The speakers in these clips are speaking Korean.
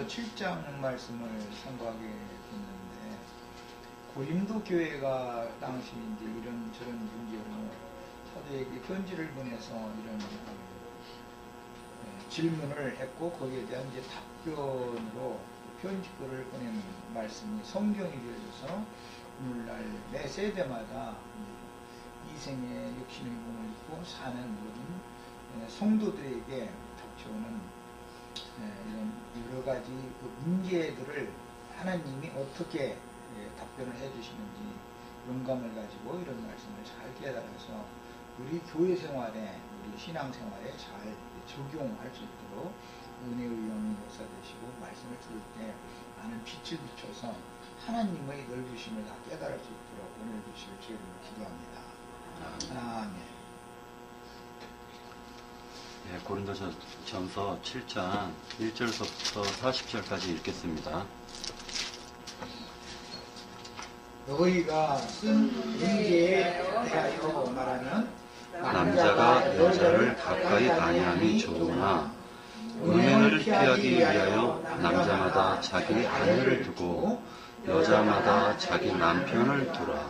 고린도전서 7장 말씀을 선고하게 됐는데, 고린도 교회가 당시 이제 이런저런 문제로 사도에게 편지를 보내서 이런 질문을 했고, 거기에 대한 이제 답변으로 편지글을 보낸 말씀이 성경이 되어져서 오늘날 매 세대마다 이생의 육신의 몸을 입고 사는 모든 성도들에게 닥쳐오는 이런 여러 가지 그 문제들을 하나님이 어떻게 답변을 해주시는지 영감을 가지고 이런 말씀을 잘 깨달아서 우리 교회 생활에, 우리 신앙 생활에 잘 적용할 수 있도록 은혜의 영이 역사되시고 말씀을 들을 때 많은 빛을 비춰서 하나님의 넓으심을 다 깨달을 수 있도록 은혜 주시길 주님으로 기도합니다. 아멘. 네, 고린도전서 7장 1절부터 40절까지 읽겠습니다. 너희가 쓴 문제에 대하여 말하면 남자가 여자를 가까이 아니함이 좋으나 음행을 피하기 위하여 남자마다 자기 아내를 두고 여자마다 자기 남편을 두라.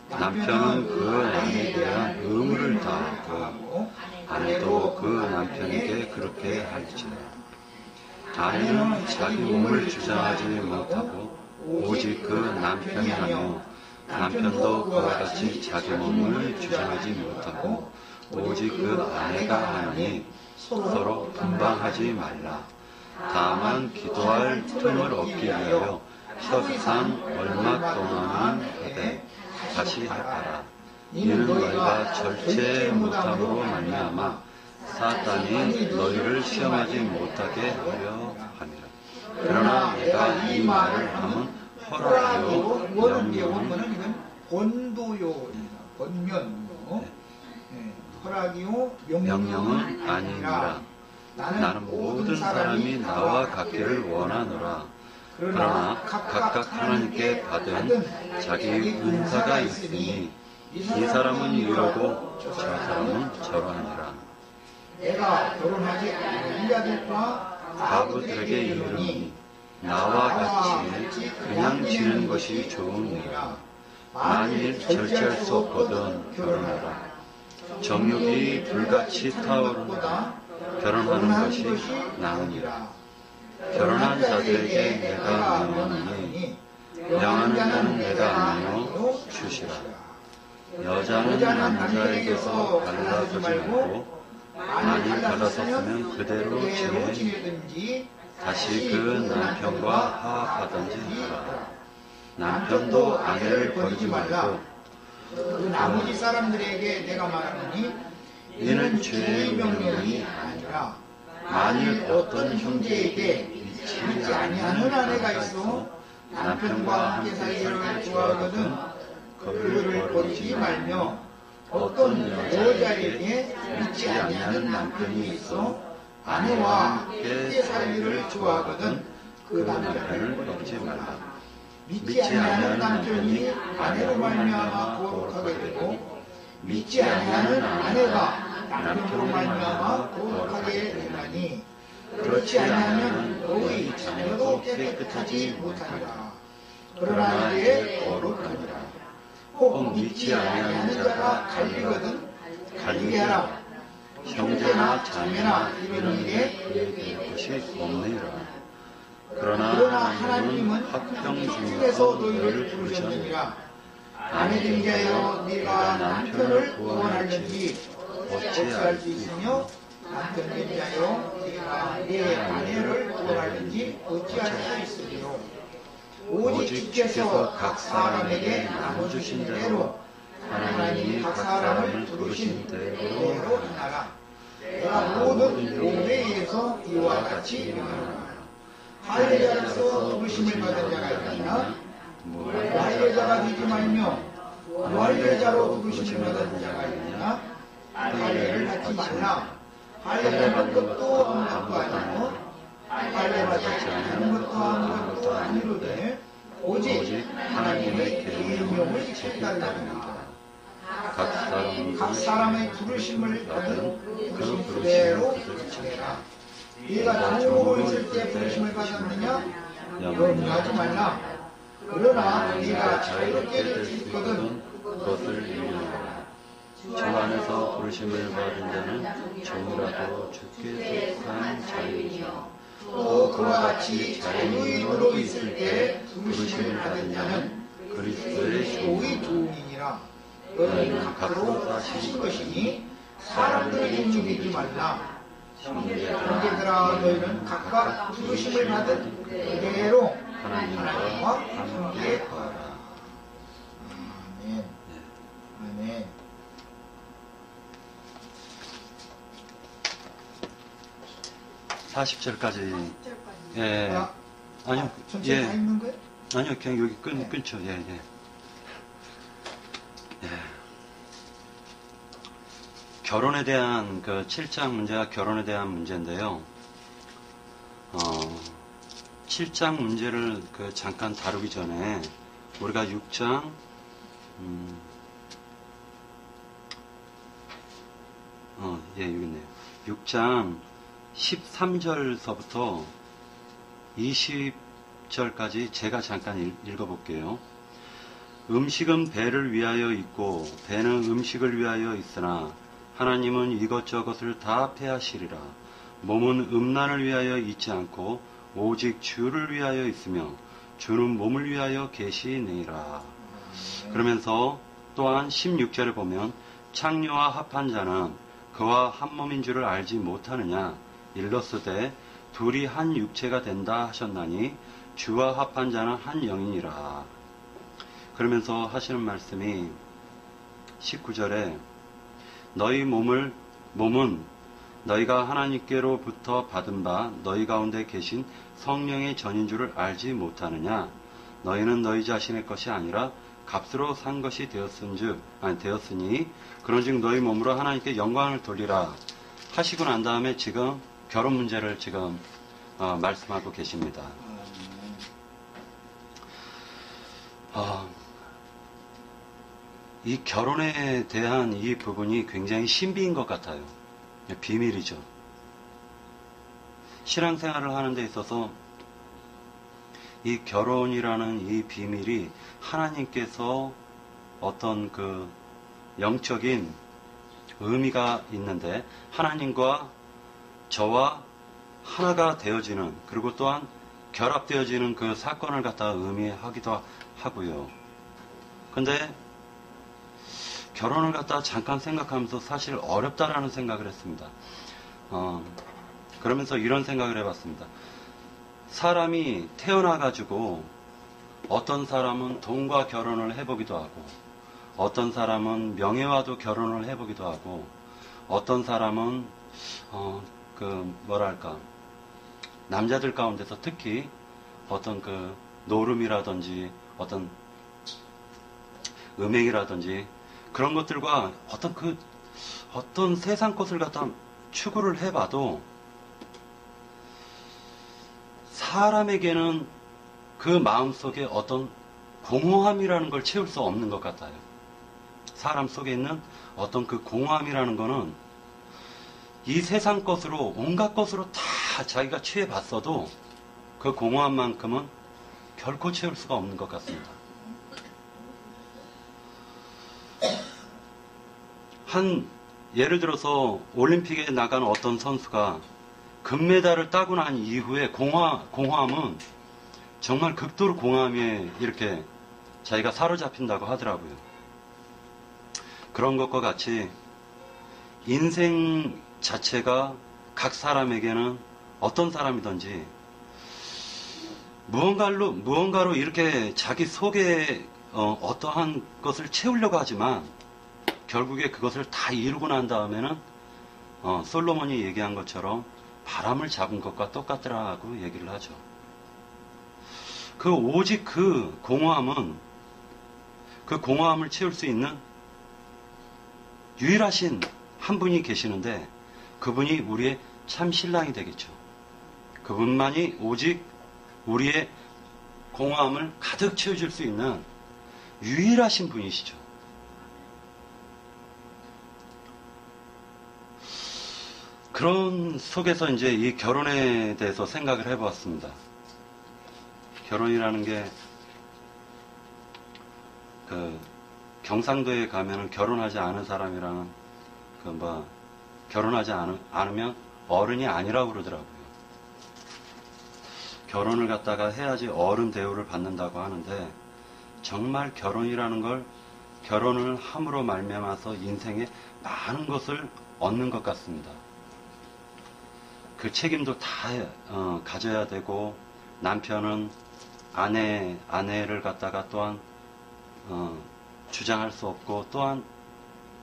남편은 그 아내에 대한 의무를 다하고 아내도 그 남편에게 그렇게 할지라. 아내는 자기 몸을 주장하지 못하고 오직 그 남편이 하며 남편도 그와 같이 자기 몸을 주장하지 못하고 오직 그 아내가 하니 서로 분방하지 말라. 다만 기도할 틈을 얻기 위하여 협상 얼마 동안은 하되 다시 하라. 이는 너희가 절제 못함으로 말미암아 사탄이 너희를 시험하지 못하게 하려 함이라. 그러나 내가 이 말을 하면 허락하여 명령은 권도요입니다. 권면요. 허락이요 명령은 아니니라. 나는 모든 사람이 나와 같기를 원하노라. 그러나 각각 하나님께 받은 자기 은사가 있으니 이 사람은 이러고 저 사람은 저러하니라. 내가 결혼하지 않은 자들과 과부들에게 이르노니 나와 같이 그냥 지는 것이 좋으니라. 만일 절제할 수 없거든 결혼하라. 정욕이 불같이 타오르다 결혼하는 것이 나으니라. 결혼한 자들에게 내가 명하노니 명하는 자는 내가 아니요 주시라. 여자는 남자에게서 갈라서지 말고 만일 갈라섰으면 그대로 지내든지 다시 그 남편과 화합하든지 하라. 남편도 아내를 버리지 말고 그 나머지 사람들에게 내가 말하노니 이는 죄의 명령이 아니라 만일 어떤 형제에게 믿지 아니하는 아내가 있어 남편과 함께 살기를 좋아하거든 그를 버리지 말며 어떤 여자에게 믿지 아니하는 남편이 있어 아내와 함께 살기를 좋아하거든 그 남편을 버리지 말라. 믿지 아니하는 남편이 아내로 말미암아 거룩하게 되고 믿지 아니하는 아내가 남편으로 말미암아 거룩하게 되나니 그렇지 아니하면 너희 자녀도 깨끗하지 못하리라. 그러나 이제 거룩하니라. 혹 믿지 아니하는 자가 갈리거든 갈리게 하라. 형제나 자매나 이런 일에 그에게 것이 없느니라. 그러나 하나님은 합병 중에서 너희를 부르셨느니라. 아내된 자여 네가 남편을 구원하려니 어찌할 수 있으며 남편된 자여 네가 내 아내를 구원하려니 어찌할 수 있으리요. 오직 주께서 각 사람에게 나눠주신 대로 하나님이 각 사람을 부르신 대로 행하라. 내가 모든 교회에서 이와 같이 명하노라. 할례자로서 부르심을 받은 자가 있느냐 무할례자가 되지 말며 무할례자로 부르심을 받은 자가 있느냐 할례를 하지 말라. 할례 받은 것도 아무것도 아니고 할례 받지 않는 것도 아무것도 아니로되 오직 하나님의 계명을 지키달라니라. 각 사람의 부르심을 받은 그 부르심 그대로 지키라. 네가 종으로 있을 때 부르심을 받았느냐? 염려하지 말라. 그러나 네가 자유롭게 될 수 있거든 그것을 유념하라. 주 안에서 부르심을 받은 자는 종이라도 주께 속한 자유이며 또 그와 같이 자유인으로 있을 때 부르심을 받은 자는 그리스도의 종이니라. 너희는 각으로 사신 것이니 사람들에게 죽이지 말라. 형제들아, 너희는 각각 부르심을 받은 그대로 하나님과 함께 하라. 아멘. 아멘. 40절까지. 예. 아니요. 전체 다 읽는 거예요? 아니요. 그냥 여기 끊죠. 예, 예. 예. 결혼에 대한 그 7장 문제가 결혼에 대한 문제인데요. 7장 문제를 그 잠깐 다루기 전에 우리가 6장 예, 여기 있네요. 6장 13절서부터 20절까지 제가 잠깐 읽어볼게요. 음식은 배를 위하여 있고 배는 음식을 위하여 있으나 하나님은 이것저것을 다 패하시리라. 몸은 음란을 위하여 있지 않고 오직 주를 위하여 있으며 주는 몸을 위하여 계시니라. 그러면서 또한 16절에 보면 창녀와 합한 자는 그와 한 몸인 줄을 알지 못하느냐. 일렀으되 둘이 한 육체가 된다 하셨나니 주와 합한 자는 한 영이니라. 그러면서 하시는 말씀이 19절에 너희 몸은 너희가 하나님께로부터 받은 바 너희 가운데 계신 성령의 전인 줄을 알지 못하느냐. 너희는 너희 자신의 것이 아니라 값으로 산 것이 되었으니 그런즉 너희 몸으로 하나님께 영광을 돌리라 하시고 난 다음에 지금 결혼 문제를 지금 말씀하고 계십니다. 이 결혼에 대한 이 부분이 굉장히 신비인 것 같아요. 비밀이죠. 신앙생활을 하는 데 있어서 이 결혼이라는 이 비밀이 하나님께서 어떤 그 영적인 의미가 있는데 하나님과 저와 하나가 되어지는 그리고 또한 결합되어지는 그 사건을 갖다가 의미하기도 하고요. 근데 결혼을 갖다가 잠깐 생각하면서 사실 어렵다라는 생각을 했습니다. 그러면서 이런 생각을 해봤습니다. 사람이 태어나가지고 어떤 사람은 돈과 결혼을 해보기도 하고 어떤 사람은 명예와도 결혼을 해보기도 하고 어떤 사람은 남자들 가운데서 특히 어떤 그 노름이라든지 어떤 음행이라든지 그런 것들과 어떤 세상 것을 갖다 추구를 해봐도 사람에게는 그 마음속에 어떤 공허함이라는 걸 채울 수 없는 것 같아요. 사람 속에 있는 어떤 그 공허함이라는 거는 이 세상 것으로 온갖 것으로 다 자기가 취해봤어도 그 공허함만큼은 결코 채울 수가 없는 것 같습니다. 예를 들어서 올림픽에 나간 어떤 선수가 금메달을 따고 난 이후에 공허함은 정말 극도로 공허함에 이렇게 자기가 사로잡힌다고 하더라고요. 그런 것과 같이 인생 자체가 각 사람에게는 어떤 사람이든지 무언가로 이렇게 자기 속에 어떠한 것을 채우려고 하지만 결국에 그것을 다 이루고 난 다음에는 솔로몬이 얘기한 것처럼 바람을 잡은 것과 똑같더라고 얘기를 하죠. 오직 그 공허함을 채울 수 있는 유일하신 한 분이 계시는데 그분이 우리의 참 신랑이 되겠죠. 그분만이 오직 우리의 공허함을 가득 채워줄 수 있는 유일하신 분이시죠. 그런 속에서 이제 이 결혼에 대해서 생각을 해보았습니다. 결혼이라는 게, 경상도에 가면은 결혼하지 않은 사람이랑은, 결혼하지 않으면 어른이 아니라고 그러더라고요. 결혼을 갖다가 해야지 어른 대우를 받는다고 하는데, 정말 결혼이라는 걸, 결혼을 함으로 말미암아서 인생에 많은 것을 얻는 것 같습니다. 그 책임도 다 가져야 되고, 남편은 아내를 갖다가 또한 주장할 수 없고, 또한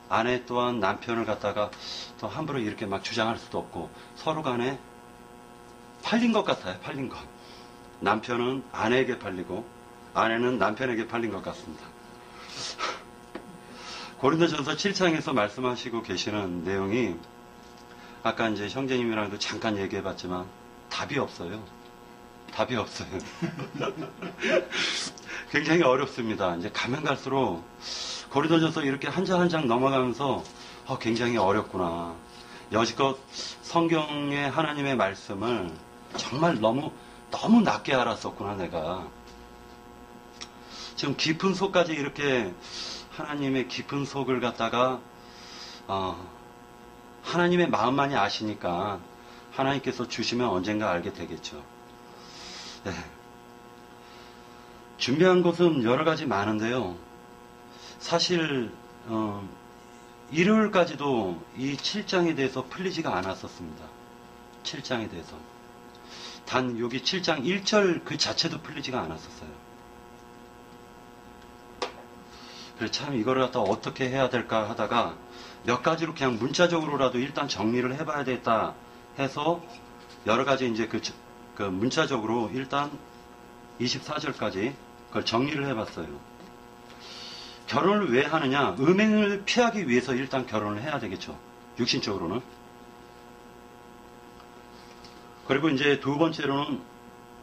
아내 또한 남편을 갖다가 또 함부로 이렇게 막 주장할 수도 없고, 서로 간에 팔린 것 같아요. 팔린 것. 남편은 아내에게 팔리고 아내는 남편에게 팔린 것 같습니다. 고린도전서 7장에서 말씀하시고 계시는 내용이, 아까 이제 형제님이랑도 잠깐 얘기해봤지만 답이 없어요. 답이 없어요. 굉장히 어렵습니다. 이제 가면 갈수록 고린도전서 이렇게 한 장 한 장 넘어가면서 굉장히 어렵구나. 여지껏 성경의 하나님의 말씀을 정말 너무 낮게 알았었구나, 내가. 지금 깊은 속까지 이렇게 하나님의 깊은 속을 갖다가 하나님의 마음만이 아시니까 하나님께서 주시면 언젠가 알게 되겠죠. 네. 준비한 것은 여러 가지 많은데요. 사실 일요일까지도 이 7장에 대해서 풀리지가 않았었습니다. 7장에 대해서. 단 여기 7장 1절 그 자체도 풀리지가 않았었어요. 그래서 참 이거를 갖다 어떻게 해야 될까 하다가 몇 가지로 그냥 문자적으로라도 일단 정리를 해봐야 되겠다 해서 여러 가지 이제 그 문자적으로 일단 24절까지 그걸 정리를 해봤어요. 결혼을 왜 하느냐? 음행을 피하기 위해서 일단 결혼을 해야 되겠죠. 육신적으로는. 그리고 이제 두 번째로는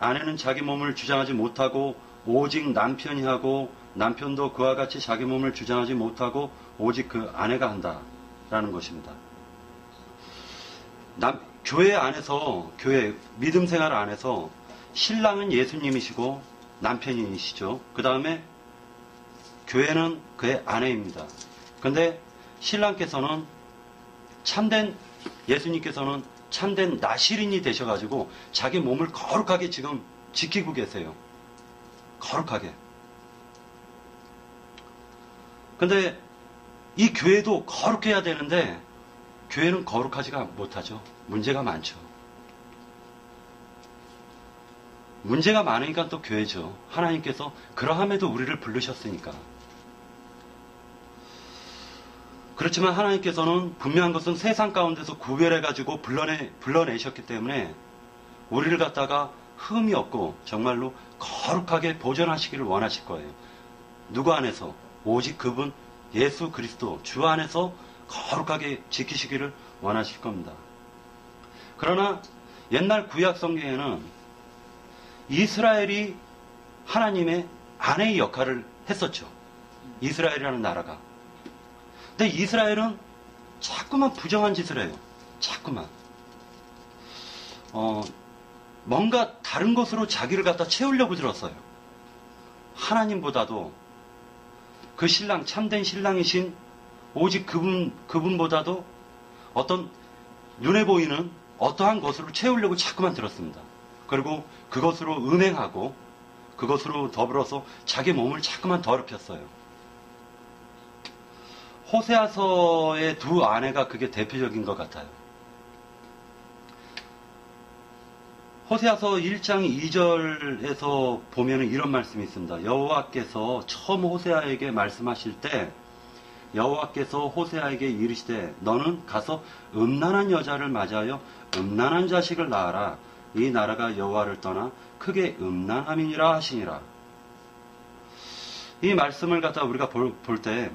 아내는 자기 몸을 주장하지 못하고 오직 남편이 하고, 남편도 그와 같이 자기 몸을 주장하지 못하고 오직 그 아내가 한다라는 것입니다. 교회 안에서, 교회 믿음 생활 안에서 신랑은 예수님이시고 남편이시죠. 그 다음에 교회는 그의 아내입니다. 근데 신랑께서는 예수님께서는 참된 나시린이 되셔가지고 자기 몸을 거룩하게 지금 지키고 계세요. 거룩하게. 근데 이 교회도 거룩해야 되는데 교회는 거룩하지가 못하죠. 문제가 많죠. 문제가 많으니까 또 교회죠. 하나님께서 그러함에도 우리를 부르셨으니까. 그렇지만 하나님께서는 분명한 것은 세상 가운데서 구별해가지고 불러내셨기 때문에 우리를 갖다가 흠이 없고 정말로 거룩하게 보존하시기를 원하실 거예요. 누구 안에서? 오직 그분 예수 그리스도 주 안에서 거룩하게 지키시기를 원하실 겁니다. 그러나 옛날 구약 성경에는 이스라엘이 하나님의 아내의 역할을 했었죠. 이스라엘이라는 나라가. 근데 이스라엘은 자꾸만 부정한 짓을 해요. 자꾸만. 뭔가 다른 것으로 자기를 갖다 채우려고 들었어요. 하나님보다도 그 신랑, 참된 신랑이신 오직 그분보다도 어떤 눈에 보이는 어떠한 것으로 채우려고 자꾸만 들었습니다. 그리고 그것으로 음행하고 그것으로 더불어서 자기 몸을 자꾸만 더럽혔어요. 호세아서의 두 아내가 그게 대표적인 것 같아요. 호세아서 1장 2절에서 보면 이런 말씀이 있습니다. 여호와께서 처음 호세아에게 말씀하실 때 여호와께서 호세아에게 이르시되 너는 가서 음란한 여자를 맞이하여 음란한 자식을 낳아라. 이 나라가 여호와를 떠나 크게 음란함이니라 하시니라. 이 말씀을 갖다 우리가 볼 때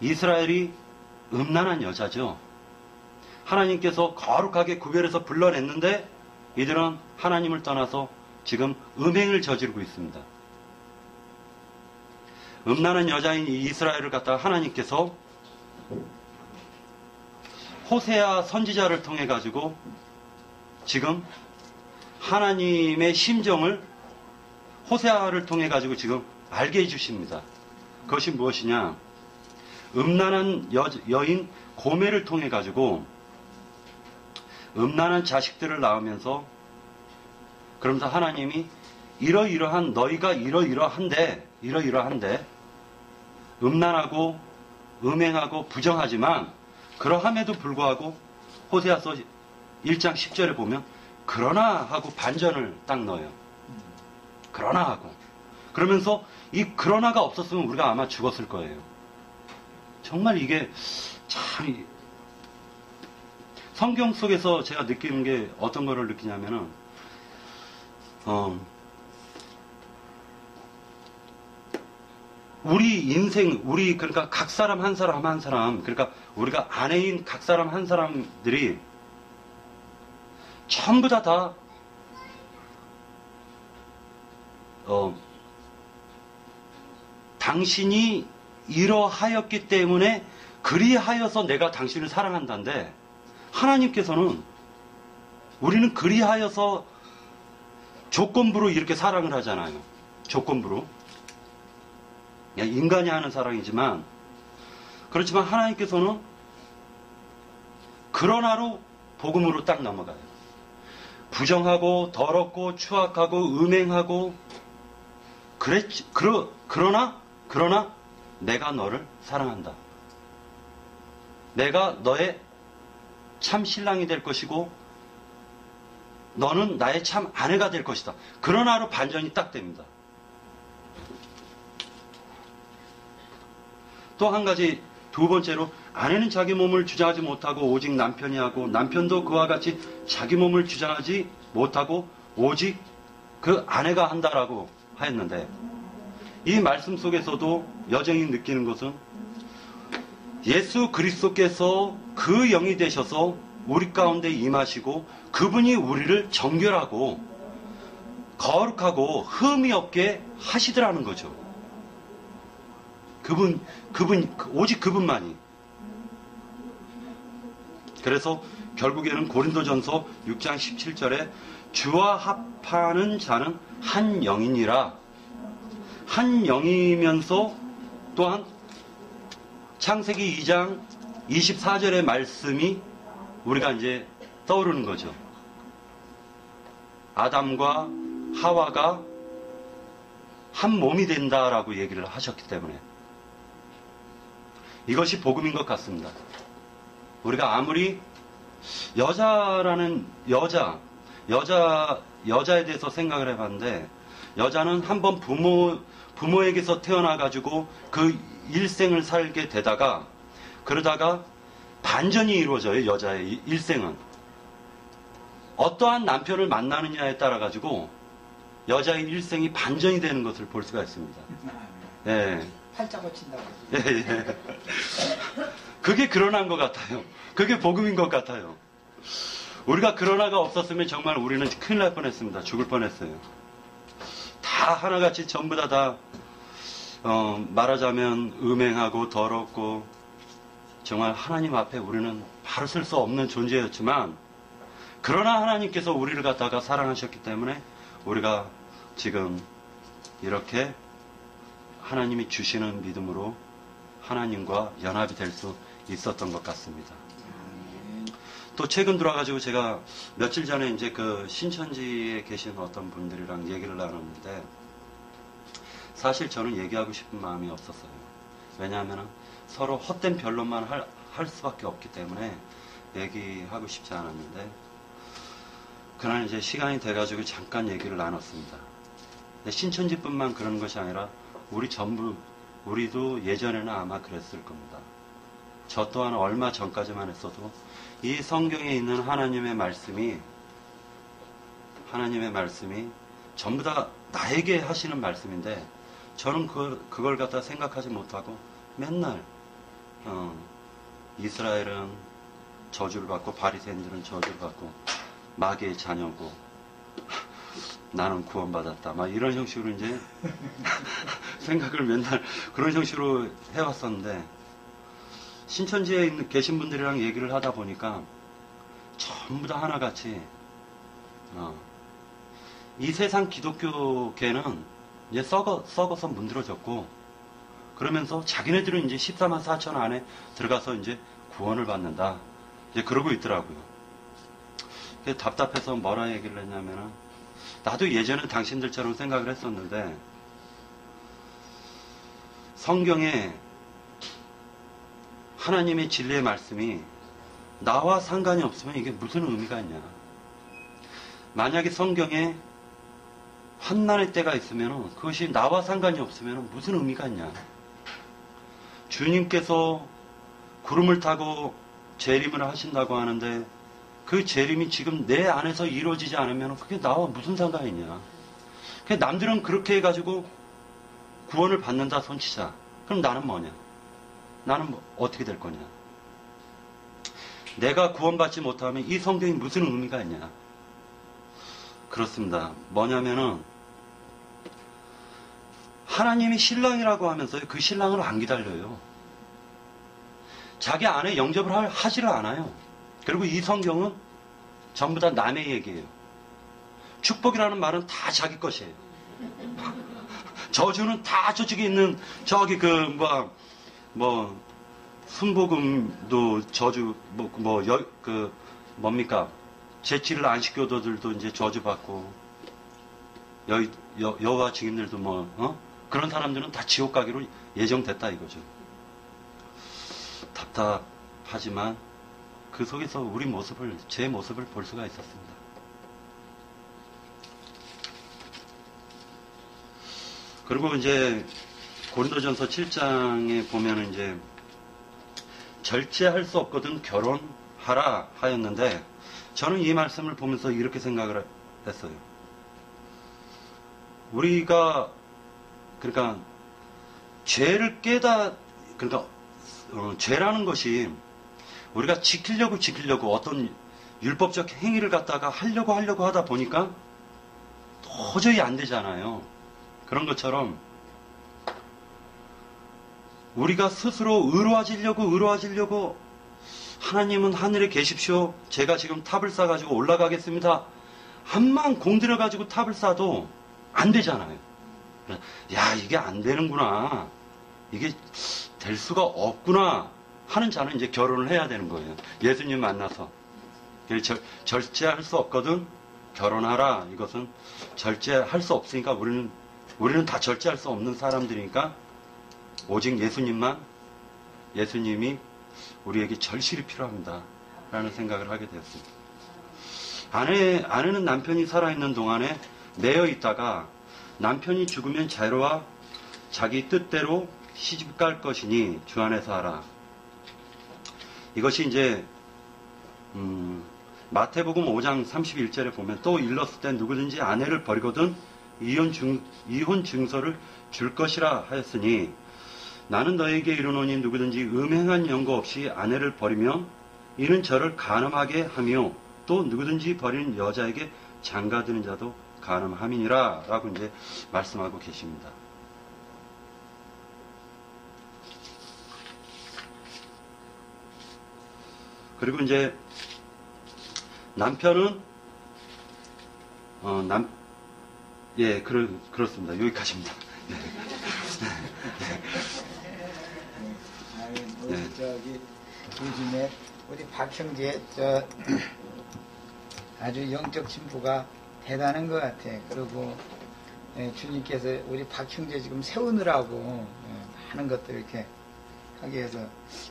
이스라엘이 음란한 여자죠. 하나님께서 거룩하게 구별해서 불러냈는데 이들은 하나님을 떠나서 지금 음행을 저지르고 있습니다. 음란한 여자인 이 이스라엘을 갖다가 하나님께서 호세아 선지자를 통해 가지고 지금 하나님의 심정을 호세아를 통해 가지고 지금 알게 해주십니다. 그것이 무엇이냐? 음란한 여인 고멜을 통해 가지고 음란한 자식들을 낳으면서 그러면서 하나님이 이러이러한 너희가 이러이러한데 음란하고 음행하고 부정하지만 그러함에도 불구하고 호세아서 1장 10절에 보면 그러나 하고 반전을 딱 넣어요. 그러나 하고 그러면서 이 그러나가 없었으면 우리가 아마 죽었을 거예요. 정말 이게 참 성경 속에서 제가 느끼는 게 어떤 거를 느끼냐면은 우리 인생, 우리 그러니까 각 사람 한 사람 한 사람, 그러니까 우리가 아내인 각 사람 한 사람들이 전부 다 당신이 이러하였기 때문에 그리하여서 내가 당신을 사랑한다는데 하나님께서는 우리는 그리하여서 조건부로 이렇게 사랑을 하잖아요. 조건부로. 인간이 하는 사랑이지만 그렇지만 하나님께서는 그러나로 복음으로 딱 넘어가요. 부정하고 더럽고 추악하고 음행하고 그러나 내가 너를 사랑한다. 내가 너의 참 신랑이 될 것이고 너는 나의 참 아내가 될 것이다. 그러나로 반전이 딱 됩니다. 또 한 가지 두 번째로 아내는 자기 몸을 주장하지 못하고 오직 남편이 하고 남편도 그와 같이 자기 몸을 주장하지 못하고 오직 그 아내가 한다라고 하였는데 이 말씀 속에서도 여정이 느끼는 것은 예수 그리스도께서 그 영이 되셔서 우리 가운데 임하시고 그분이 우리를 정결하고 거룩하고 흠이 없게 하시더라는 거죠. 오직 그분만이. 그래서 결국에는 고린도전서 6장 17절에 주와 합하는 자는 한 영이니라. 한 영이면서 또한 창세기 2장 24절의 말씀이 우리가 이제 떠오르는 거죠. 아담과 하와가 한 몸이 된다라고 얘기를 하셨기 때문에 이것이 복음인 것 같습니다. 우리가 아무리 여자에 대해서 생각을 해봤는데 여자는 한번 부모에게서 태어나가지고 그 일생을 살게 되다가 그러다가 반전이 이루어져요. 여자의 일생은 어떠한 남편을 만나느냐에 따라 가지고 여자의 일생이 반전이 되는 것을 볼 수가 있습니다. 예. 팔자 고친다고. 예. 그게 그러나인 것 같아요. 그게 복음인 것 같아요. 우리가 그러나가 없었으면 정말 우리는 큰일 날 뻔했습니다. 죽을 뻔했어요. 다 하나같이 전부 다 말하자면 음행하고 더럽고 정말 하나님 앞에 우리는 바로 쓸 수 없는 존재였지만 그러나 하나님께서 우리를 갖다가 사랑하셨기 때문에 우리가 지금 이렇게 하나님이 주시는 믿음으로 하나님과 연합이 될 수 있었던 것 같습니다. 또 최근 들어와가지고 제가 며칠 전에 이제 그 신천지에 계신 어떤 분들이랑 얘기를 나눴는데 사실 저는 얘기하고 싶은 마음이 없었어요. 왜냐하면 서로 헛된 변론만 할 수밖에 없기 때문에 얘기하고 싶지 않았는데 그날 이제 시간이 돼가지고 잠깐 얘기를 나눴습니다. 근데 신천지뿐만 그런 것이 아니라 우리도 예전에는 아마 그랬을 겁니다. 저 또한 얼마 전까지만 했어도 이 성경에 있는 하나님의 말씀이 전부 다 나에게 하시는 말씀인데 저는 그걸 갖다 생각하지 못하고 맨날 이스라엘은 저주를 받고 바리새인들은 저주를 받고 마귀의 자녀고 나는 구원받았다 막 이런 형식으로 이제 생각을 맨날 그런 형식으로 해왔었는데 신천지에 계신 분들이랑 얘기를 하다 보니까 전부 다 하나같이 이 세상 기독교계는 이제 썩어서 문드러졌고, 그러면서 자기네들은 이제 14만 4천 안에 들어가서 이제 구원을 받는다, 이제 그러고 있더라고요. 그래서 답답해서 뭐라 얘기를 했냐면은, 나도 예전에 당신들처럼 생각을 했었는데, 성경에 하나님의 진리의 말씀이 나와 상관이 없으면 이게 무슨 의미가 있냐. 만약에 성경에 환난의 때가 있으면 그것이 나와 상관이 없으면 무슨 의미가 있냐. 주님께서 구름을 타고 재림을 하신다고 하는데 그 재림이 지금 내 안에서 이루어지지 않으면 그게 나와 무슨 상관이 있냐. 남들은 그렇게 해가지고 구원을 받는다 손치자. 그럼 나는 뭐냐? 나는 어떻게 될 거냐? 내가 구원받지 못하면 이 성경이 무슨 의미가 있냐? 그렇습니다. 뭐냐면은 하나님이 신랑이라고 하면서 그 신랑을 안 기다려요. 자기 안에 영접을 하지를 않아요. 그리고 이 성경은 전부 다 남의 얘기예요. 축복이라는 말은 다 자기 것이에요. 저주는 다 저쪽에 있는 저기 순복음도 저주 뭡니까? 제치를 안 시켜도들도 이제 저주받고 여호와 증인들도 그런 사람들은 다 지옥 가기로 예정됐다 이거죠. 답답하지만 그 속에서 제 모습을 볼 수가 있었습니다. 그리고 이제 고린도전서 7장에 보면 이제 절제할 수 없거든 결혼하라 하였는데, 저는 이 말씀을 보면서 이렇게 생각을 했어요. 우리가 그러니까 죄라는 것이 우리가 지키려고 어떤 율법적 행위를 갖다가 하려고 하다 보니까 도저히 안 되잖아요. 그런 것처럼 우리가 스스로 의로워지려고 하나님은 하늘에 계십시오. 제가 지금 탑을 쌓아가지고 올라가겠습니다. 한만 공들여가지고 탑을 쌓아도 안 되잖아요. 야, 이게 안 되는구나. 이게 될 수가 없구나 하는 자는 이제 결혼을 해야 되는 거예요. 예수님 만나서. 절제할 수 없거든 결혼하라. 이것은 절제할 수 없으니까 우리는 다 절제할 수 없는 사람들이니까 오직 예수님이 우리에게 절실히 필요합니다. 라는 생각을 하게 되었습니다. 아내는 남편이 살아있는 동안에 매여 있다가 남편이 죽으면 자유와 자기 뜻대로 시집갈 것이니 주 안에서 하라. 이것이 이제 마태복음 5장 31절에 보면, 또 일렀을 때 누구든지 아내를 버리거든 이혼 증서를 줄 것이라 하였으니, 나는 너에게 이르노니 누구든지 음행한 연고 없이 아내를 버리면 이는 저를 간음하게 하며, 또 누구든지 버리는 여자에게 장가드는 자도 간음함이니라 라고 이제 말씀하고 계십니다. 그리고 이제 남편은 그렇습니다. 여기까지입니다. 요즘에 우리 박형제 아주 영적 신부가 대단한 것 같아. 그리고 주님께서 우리 박형제 지금 세우느라고 많은 것들 이렇게 하게 해서,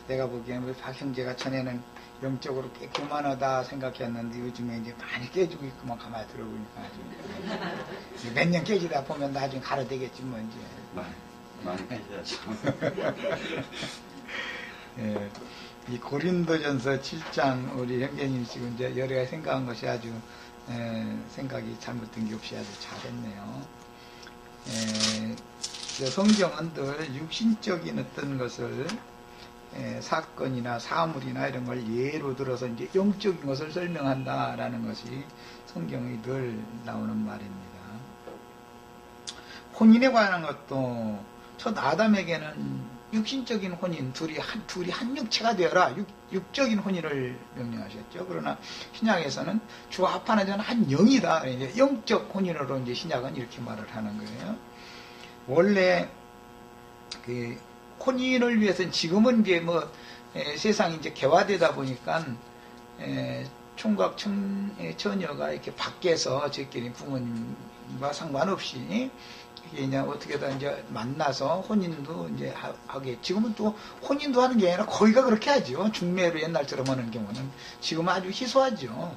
내가 보기에는 우리 박형제가 전에는 영적으로 꽤 교만하다 생각했는데 요즘에 이제 많이 깨지고 있구만. 가만히 들어보니까 아주 몇 년 깨지다 보면 나중에 가라되겠지 뭐 이제. 많이 깨져야죠. 예, 이 고린도전서 7장 우리 형제님 지금 이제 여러 가지 생각한 것이 아주 생각이 잘못된 게 없이 아주 잘했네요. 성경은 늘 육신적인 어떤 것을 사건이나 사물이나 이런 걸 예로 들어서 이제 영적인 것을 설명한다라는 것이 성경이 늘 나오는 말입니다. 혼인에 관한 것도 첫 아담에게는 육신적인 혼인, 둘이 한 육체가 되어라. 육적인 혼인을 명령하셨죠. 그러나 신약에서는 주와 합하는 자는 한 영이다. 이제 영적 혼인으로 이제 신약은 이렇게 말을 하는 거예요. 원래 그 혼인을 위해서는 지금은 이제 뭐 세상이 이제 개화되다 보니까 총각 처녀가 이렇게 밖에서 저끼리 부모님과 상관없이 그냥 어떻게든 이제 만나서 혼인도 이제 하게. 지금은 또 혼인도 하는 게 아니라 거의가 그렇게 하죠. 중매로 옛날처럼 하는 경우는 지금은 아주 희소하죠.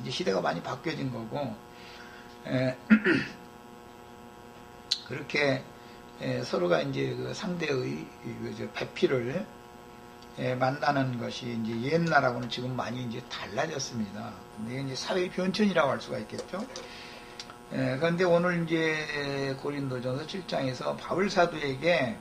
이제 시대가 많이 바뀌어진 거고, 그렇게 서로가 이제 그 상대의 그 배필을 만나는 것이 이제 옛날하고는 지금 많이 이제 달라졌습니다. 근데 이제 사회의 변천이라고 할 수가 있겠죠. 그런데 오늘 이제 고린도전서 7장에서 바울 사도에게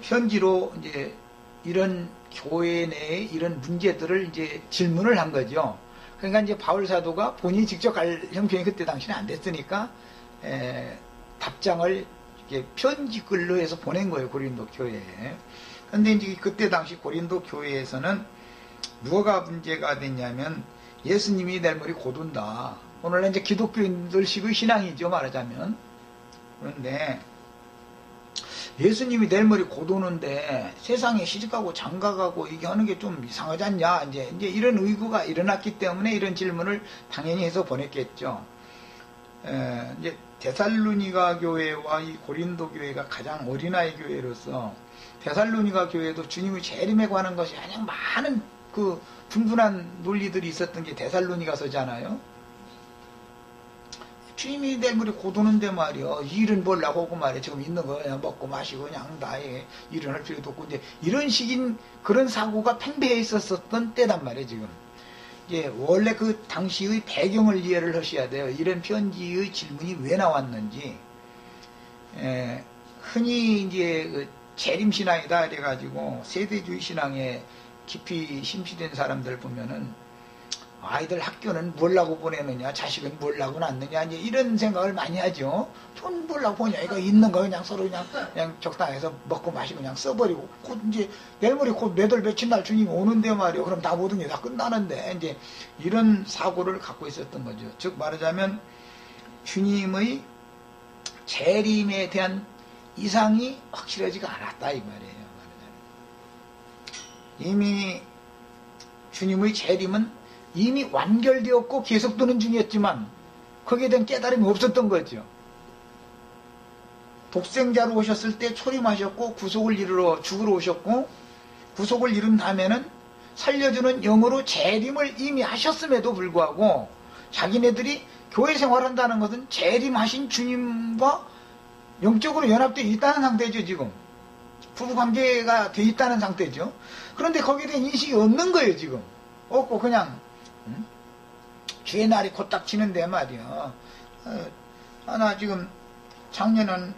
편지로 이제 이런 교회 내에 이런 문제들을 이제 질문을 한 거죠. 그러니까 이제 바울 사도가 본인이 직접 갈 형편이 그때 당시는 안 됐으니까 답장을 이렇게 편지글로 해서 보낸 거예요, 고린도 교회에. 그런데 이제 그때 당시 고린도 교회에서는 뭐가 문제가 됐냐면 예수님이 내일 모레 곧 온다. 오늘날 이제 기독교인들식의 신앙이죠, 말하자면. 그런데 예수님이 내일 모레 곧 오는데 세상에 시집가고 장가가고 이게 하는 게 좀 이상하지 않냐. 이제 이런 의구가 일어났기 때문에 이런 질문을 당연히 해서 보냈겠죠. 이제 데살로니가 교회와 이 고린도 교회가 가장 어린아이 교회로서 데살로니가 교회도 주님의 재림에 관한 것이 가장 많은 그 분분한 논리들이 있었던 게 데살로니가서잖아요. 주님이 내일 모레 곧 오는데 말이야. 일은 뭘라고 하고 말이야. 지금 있는 거 그냥 먹고 마시고 그냥 나의 일은 할 필요도 없고 이제 이런 식인 그런 사고가 팽배해 있었던 때단 말이에요, 지금. 이제 원래 그 당시의 배경을 이해를 하셔야 돼요. 이런 편지의 질문이 왜 나왔는지. 흔히 이제 그 재림신앙이다 이래가지고 세대주의 신앙에 깊이 심취된 사람들 보면은 아이들 학교는 뭘라고 보내느냐, 자식은 뭘라고 낳느냐, 이제 이런 생각을 많이 하죠. 돈 뭘라고 보냐, 이거 있는 거 그냥 서로 그냥 적당해서 먹고 마시고 그냥 써버리고, 곧 이제 내일 모레 곧 몇월 며칠 날 주님이 오는데 말이요. 그럼 다 모든 게 다 끝나는데, 이제 이런 사고를 갖고 있었던 거죠. 즉 말하자면 주님의 재림에 대한 이상이 확실하지가 않았다 이 말이에요. 이미 주님의 재림은 이미 완결되었고 계속되는 중이었지만 거기에 대한 깨달음이 없었던 거죠. 독생자로 오셨을 때 초림하셨고 구속을 이루러 죽으러 오셨고 구속을 이룬 다음에는 살려주는 영으로 재림을 이미 하셨음에도 불구하고 자기네들이 교회 생활한다는 것은 재림하신 주님과 영적으로 연합되어 있다는 상태죠. 지금 부부관계가 되어 있다는 상태죠. 그런데 거기에 대한 인식이 없는 거예요. 지금 없고 그냥 주의 날이 곧 딱 지는데 말이야. 나 지금 작년은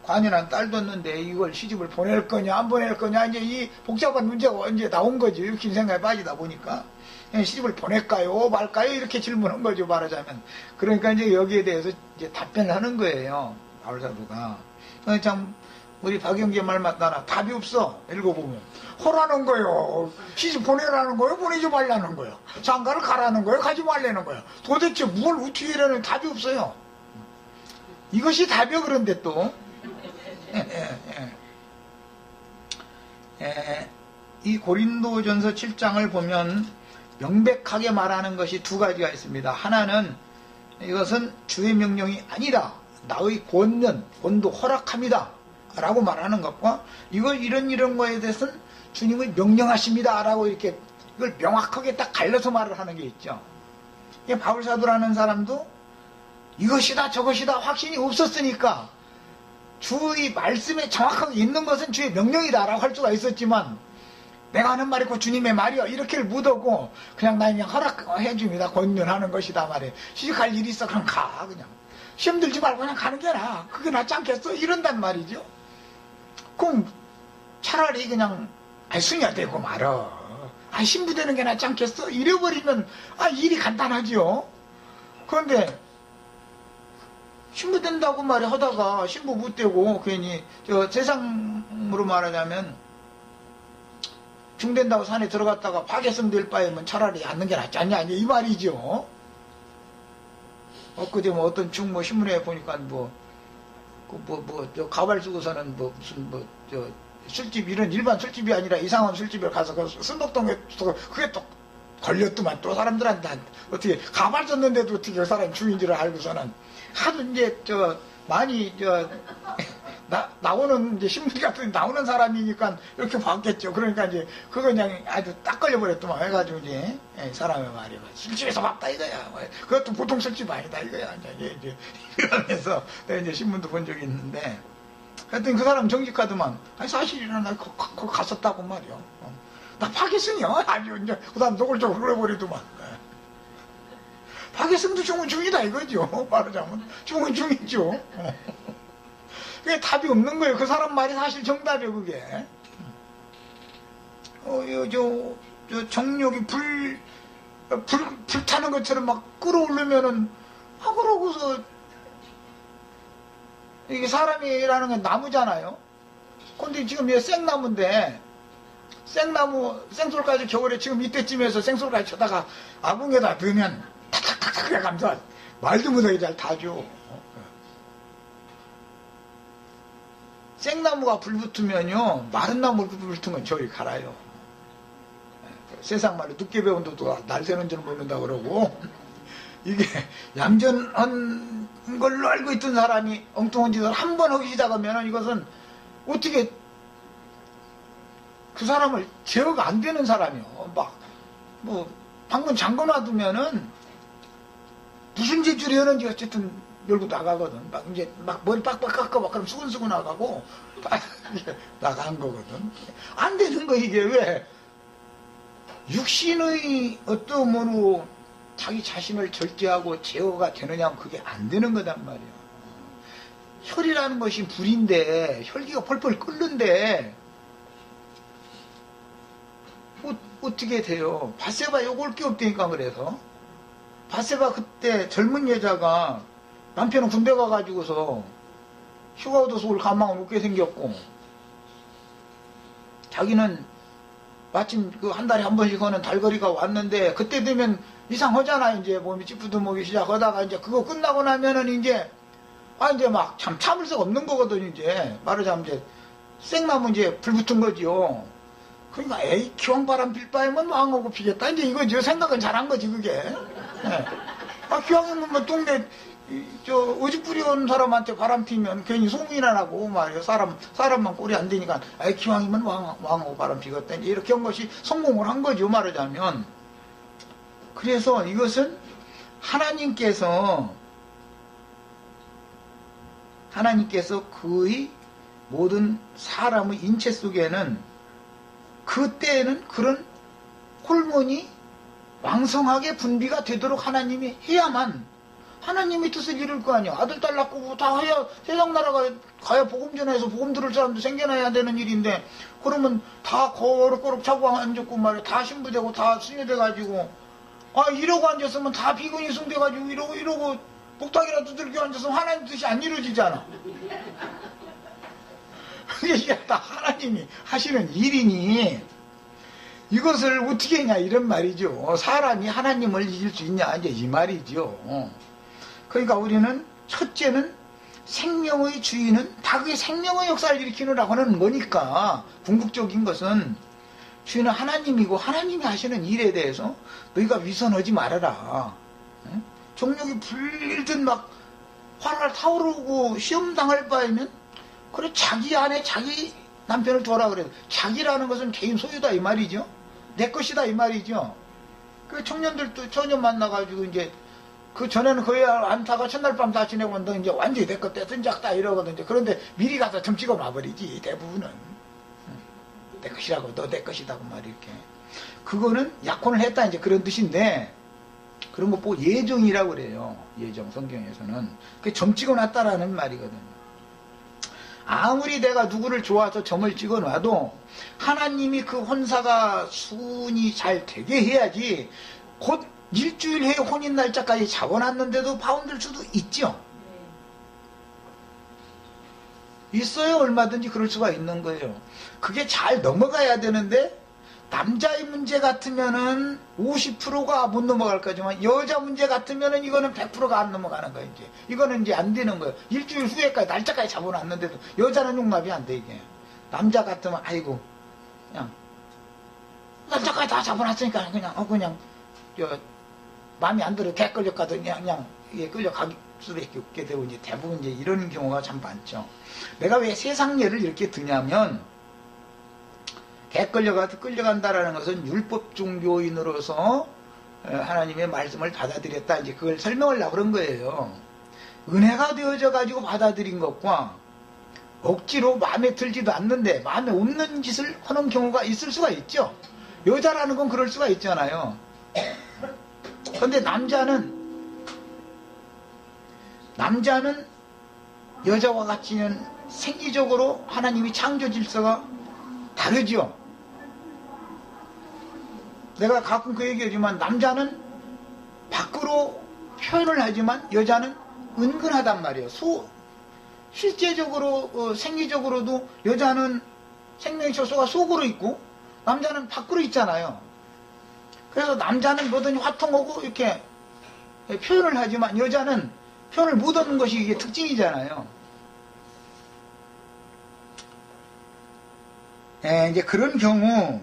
관연한 딸 뒀는데 이걸 시집을 보낼 거냐 안 보낼 거냐 이제 이 복잡한 문제가 이제 나온 거죠. 육신 생각에 빠지다 보니까 시집을 보낼까요 말까요 이렇게 질문한 거죠, 말하자면. 그러니까 이제 여기에 대해서 이제 답변을 하는 거예요, 바울 사도가. 참 우리 박영재 말 맞다나 답이 없어. 읽어보면 허라는 거요, 시집 보내라는 거요, 보내지 말라는 거요, 장가를 가라는 거요, 가지 말라는 거요. 도대체 뭘 어떻게 하라는 답이 없어요. 이것이 답이요. 그런데 또 이 고린도전서 7장을 보면 명백하게 말하는 것이 두 가지가 있습니다. 하나는 이것은 주의 명령이 아니라 나의 권도 허락합니다 라고 말하는 것과 이런 거에 대해서는 주님의 명령하십니다 라고 이렇게 이걸 명확하게 딱 갈려서 말을 하는 게 있죠. 바울사도라는 사람도 이것이다 저것이다 확신이 없었으니까 주의 말씀에 정확하게 있는 것은 주의 명령이다 라고 할 수가 있었지만 내가 하는 말이 곧 주님의 말이야 이렇게 묻었고 그냥 나 그냥 허락해 줍니다, 권면하는 것이다 말이에요. 시집갈 일이 있어 그럼 가, 그냥 시험 들지 말고 그냥 가는 게 나아, 그게 낫지 않겠어 이런단 말이죠. 그럼 차라리 그냥 순야되고 말어, 신부되는 게 낫지 않겠어 이래버리면 일이 간단하죠. 그런데 신부 된다고 말이 하다가 신부 못 되고 괜히 저 세상으로 말하자면 중된다고 산에 들어갔다가 파괴성 될 바에는 차라리 앉는 게 낫지 않냐 이 말이죠. 엊그제 뭐 어떤 중뭐 신문에 보니까 저 가발 쓰고서는 무슨 저 술집 이런 일반 술집이 아니라 이상한 술집에 가서 그 순덕동에 그게 또 걸렸더만 또 사람들한테 어떻게 가발 썼는데도 어떻게 그 사람 주인 줄 알고서는 하도 이제 저 많이 저 나오는 이제 신문 같은 나오는 사람이니까 이렇게 봤겠죠. 그러니까 이제 그거 그냥 아주 딱 걸려버렸더만 해가지고 이제 사람의 말이 술집에서 봤다 이거야. 그것도 보통 술집 아니다 이거야. 이제 이러면서 내가 이제 신문도 본 적이 있는데 하여튼 그 사람 정직하더만 아니 사실이라 나 그거 갔었다고 말이야. 나 파괴승이야. 아주 이제 그 사람 노골적으로 흘러버리더만. 파괴승도 중은 중이다 이거죠. 말하자면 중은 중이죠. 그게 답이 없는 거예요. 그 사람 말이 사실 정답이에요, 그게. 저 정력이 불타는 것처럼 막 끌어오르면은, 그러고서, 이게 사람이라는 건 나무잖아요. 근데 지금 이게 생나무인데, 생솔까지 겨울에 지금 이때쯤에서 생솔까지 쳐다가 아궁에다 넣으면, 탁탁탁탁 해가면서 말도 못하게 잘 타죠. 생나무가 불 붙으면요, 마른 나무 불 붙으면 저리 갈아요. 세상 말로 늦게 배운 도도 날 새는 줄 모른다 그러고, 이게 얌전한 걸로 알고 있던 사람이 엉뚱한 짓을 한 번 하기 시작하면 이것은 어떻게 그 사람을 제어가 안 되는 사람이요. 방문 잠궈 놔두면은 무슨 짓을 하는지 어쨌든 열고 나가거든. 막 머리 빡빡 깎고 막 그럼 수근수근 나가고 나간 거거든. 안 되는 거 이게 왜 육신의 어떠므로 자기 자신을 절제하고 제어가 되느냐면 그게 안 되는 거단 말이야. 혈이라는 것이 불인데 혈기가 펄펄 끓는데 어떻게 돼요? 바세바 요걸 게 없다니까. 그래서 바세바 그때 젊은 여자가 남편은 군대 가가지고서 휴가 얻어서 올 가망을 없게 생겼고 자기는 마침 그 한 달에 한 번씩 하는 달거리가 왔는데 그때 되면 이상하잖아. 이제 몸이 찌뿌드먹기 시작하다가 이제 그거 끝나고 나면은 이제 이제 막 참을 수가 없는 거거든. 이제 말하자면 이제 생나무 이제 불 붙은 거지요. 그러니까 에이 기왕 바람 빌 바에면 왕하고 피겠다 이제 이거죠. 생각은 잘한 거지 그게. 네. 기왕이면 뭐 동네 오직부리 온 사람한테 바람 피면 괜히 소문이나 나고 말이야. 사람만 꼴이 안 되니까 에이 기왕이면 왕하고 바람 피겠다 이렇게 한 것이 성공을 한 거죠. 말하자면. 그래서 이것은 하나님께서 그의 모든 사람의 인체 속에는 그때에는 그런 호르몬이 왕성하게 분비가 되도록 하나님이 해야만 하나님의 뜻을 이룰 거 아니야. 아들 딸 낳고 다 해야 세상 나라가 가야 복음 전해서 복음 들을 사람도 생겨나야 되는 일인데 그러면 다 거룩거룩 차고 앉았고 말이야. 다 신부되고 다 승려돼가지고 이러고 앉았으면 다 비근이 승돼가지고 이러고 복탁이라도 들고 앉았으면 하나님 뜻이 안 이루어지잖아. 이게 다 하나님이 하시는 일이니 이것을 어떻게 했냐 이런 말이죠. 사람이 하나님을 이길 수 있냐 이제 이 말이죠. 그러니까 우리는 첫째는 생명의 주인은 다 그게 생명의 역사를 일으키느라고 하는 거니까 궁극적인 것은 주인은 하나님이고 하나님이 하시는 일에 대해서 너희가 위선하지 말아라. 정력이 불든 막 활활 타오르고 시험 당할 바에는 그래 자기 안에 자기 남편을 둬라 그래요. 자기라는 것은 개인 소유다 이 말이죠. 내 것이다 이 말이죠. 그 청년들도 처녀 만나가지고 이제 그 전에는 거의 안타가 첫날 밤 다 지내고 너 이제 완전히 내 것 떼든작다 이러거든요. 그런데 미리 가서 점 찍어 놔버리지 대부분은. 내 것이라고 너 내 것이다고 말이 이렇게. 그거는 약혼을 했다 이제 그런 뜻인데 그런 거 보고 예정이라고 그래요. 예정 성경에서는 그게 점 찍어 놨다라는 말이거든요. 아무리 내가 누구를 좋아서 점을 찍어 놔도 하나님이 그 혼사가 순이 잘 되게 해야지 곧 일주일 후에 혼인 날짜까지 잡아놨는데도 파혼될 수도 있죠. 있어요. 얼마든지 그럴 수가 있는 거예요. 그게 잘 넘어가야 되는데 남자의 문제 같으면은 50%가 못 넘어갈 거지만 여자 문제 같으면은 이거는 100%가 안 넘어가는 거예요. 이제 이거는 이제 안 되는 거예요. 일주일 후에까지 날짜까지 잡아놨는데도 여자는 용납이 안 돼. 이게 남자 같으면 아이고 그냥 날짜까지 다 잡아놨으니까 그냥 마음에 안 들어 개 끌려가도 그냥 이게 끌려갈 수밖에 없게 되고 이제 대부분 이제 이런 경우가 참 많죠. 내가 왜 세상 예를 이렇게 드냐면 개 끌려간다라는 것은 율법 종교인으로서 하나님의 말씀을 받아들였다. 이제 그걸 설명하려고 그런 거예요. 은혜가 되어져 가지고 받아들인 것과 억지로 마음에 들지도 않는데 마음에 없는 짓을 하는 경우가 있을 수가 있죠. 여자라는 건 그럴 수가 있잖아요. 그런데 남자는 여자와 같이는 생리적으로 하나님이 창조 질서가 다르죠. 내가 가끔 그 얘기하지만 남자는 밖으로 표현을 하지만 여자는 은근하단 말이에요. 실제적으로 생리적으로도 여자는 생명효소가 속으로 있고 남자는 밖으로 있잖아요. 그래서 남자는 뭐든지 화통하고 이렇게 표현을 하지만 여자는 표현을 못하는 것이 이게 특징이잖아요. 이제 그런 경우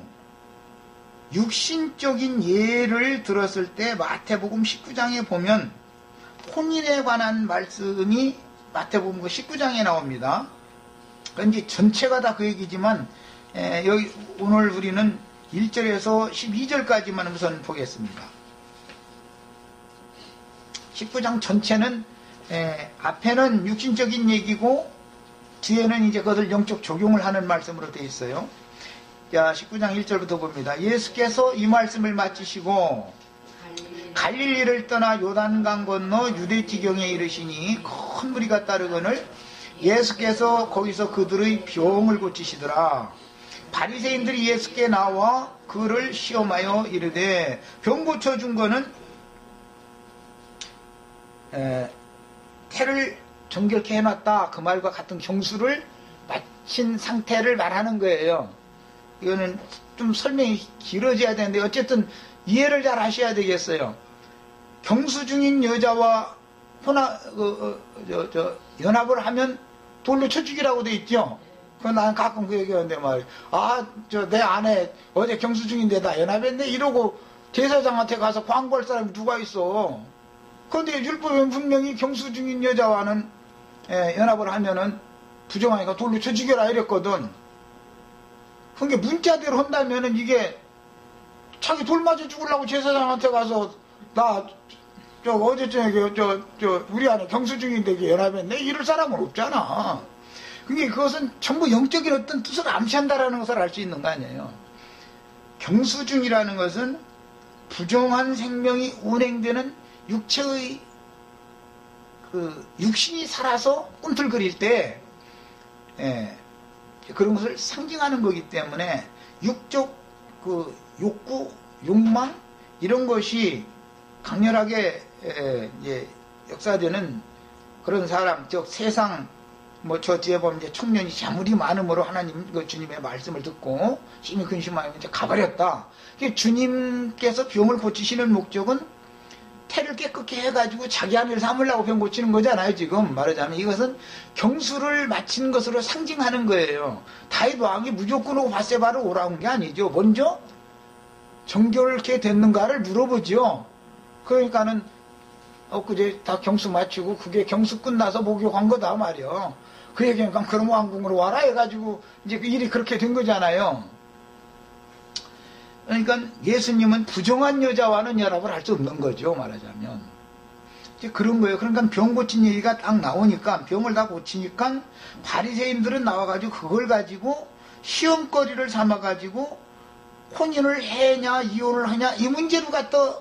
육신적인 예를 들었을 때 마태복음 19장에 보면 혼인에 관한 말씀이 마태복음 19장에 나옵니다. 그런데 전체가 다 그 얘기지만 여기 오늘 우리는 1절에서 12절까지만 우선 보겠습니다. 19장 전체는 앞에는 육신적인 얘기고 뒤에는 이제 그것을 영적 적용을 하는 말씀으로 되어 있어요. 자, 19장 1절부터 봅니다. 예수께서 이 말씀을 마치시고 갈릴리를 떠나 요단강 건너 유대 지경에 이르시니 큰 무리가 따르거늘 예수께서 거기서 그들의 병을 고치시더라. 바리새인들이 예수께 나와 그를 시험하여 이르되 병 고쳐준 거는 태를 정결케 해놨다. 그 말과 같은 경수를 마친 상태를 말하는 거예요. 이거는 좀 설명이 길어져야 되는데 어쨌든 이해를 잘 하셔야 되겠어요. 경수 중인 여자와 연합을 하면 돌로 쳐 죽이라고 돼 있죠. 난 가끔 그 얘기하는데 말이야. 내 아내 어제 경수 중인데 나 연합했네 이러고 제사장한테 가서 광고할 사람이 누가 있어. 그런데 율법은 분명히 경수 중인 여자와는 연합을 하면은 부정하니까 돌로 쳐 죽여라 이랬거든. 그러니까 문자대로 한다면은 이게 자기 돌 맞아 죽으려고 제사장한테 가서 어제 저녁에 우리 아내 경수 중인데 이게 연합했네 이럴 사람은 없잖아. 그러니까 그것은 전부 영적인 어떤 뜻을 암시한다라는 것을 알 수 있는 거 아니에요. 경수 중이라는 것은 부정한 생명이 운행되는 육체의 육신이 살아서 꿈틀거릴 때 그런 것을 상징하는 거기 때문에 육적 욕구, 욕망 이런 것이 강렬하게 역사되는 그런 사람, 즉 세상 저 뒤에 보면 이제 청년이 자물이 많음으로 하나님 주님의 말씀을 듣고 심히 근심하여 이제 가버렸다. 주님께서 병을 고치시는 목적은 태를 깨끗게 해가지고 자기 아내를 삼으려고 병 고치는 거잖아요. 지금 말하자면 이것은 경수를 마친 것으로 상징하는 거예요. 다윗 왕이 무조건 오고 바세바를 오라온 게 아니죠. 먼저 정결케 됐는가를 물어보죠. 그러니까는 엊그제 다 경수 마치고 그게 경수 끝나서 목욕한 거다 말이요. 그 얘기니까 그럼 왕궁으로 와라 해가지고 이제 그 일이 그렇게 된 거잖아요. 그러니까 예수님은 부정한 여자와는 연합을 할 수 없는 거죠. 말하자면 이제 그런 거예요. 그러니까 병 고친 얘기가 딱 나오니까 병을 다 고치니까 바리새인들은 나와가지고 그걸 가지고 시험거리를 삼아가지고 혼인을 해냐 이혼을 하냐 이 문제로 갖다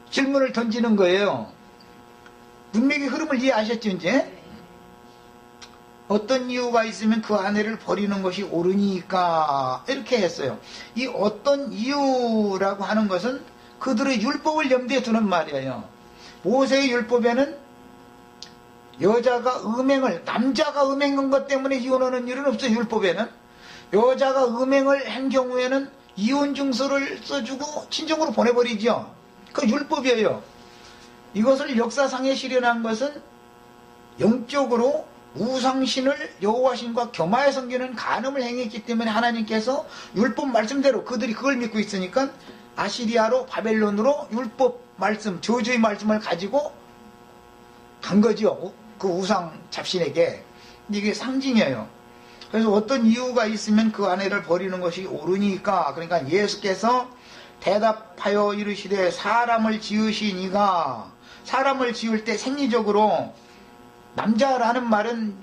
질문을 던지는 거예요. 문맥의 흐름을 이해하셨죠 이제? 어떤 이유가 있으면 그 아내를 버리는 것이 옳으니까 이렇게 했어요. 이 어떤 이유라고 하는 것은 그들의 율법을 염두에 두는 말이에요. 모세의 율법에는 여자가 음행을, 남자가 음행한 것 때문에 이혼하는 일은 없어요. 율법에는. 여자가 음행을 한 경우에는 이혼 증서를 써주고 친정으로 보내버리죠. 그 율법이에요. 이것을 역사상에 실현한 것은 영적으로 우상신을 여호와신과 겸하여 섬기는 간음을 행했기 때문에 하나님께서 율법 말씀대로 그들이 그걸 믿고 있으니까 아시리아로 바벨론으로 율법 말씀, 저주의 말씀을 가지고 간 거죠. 그 우상 잡신에게. 이게 상징이에요. 그래서 어떤 이유가 있으면 그 아내를 버리는 것이 옳으니까, 그러니까 예수께서 대답하여 이르시되 사람을 지으신 이가, 사람을 지을 때 생리적으로 남자라는 말은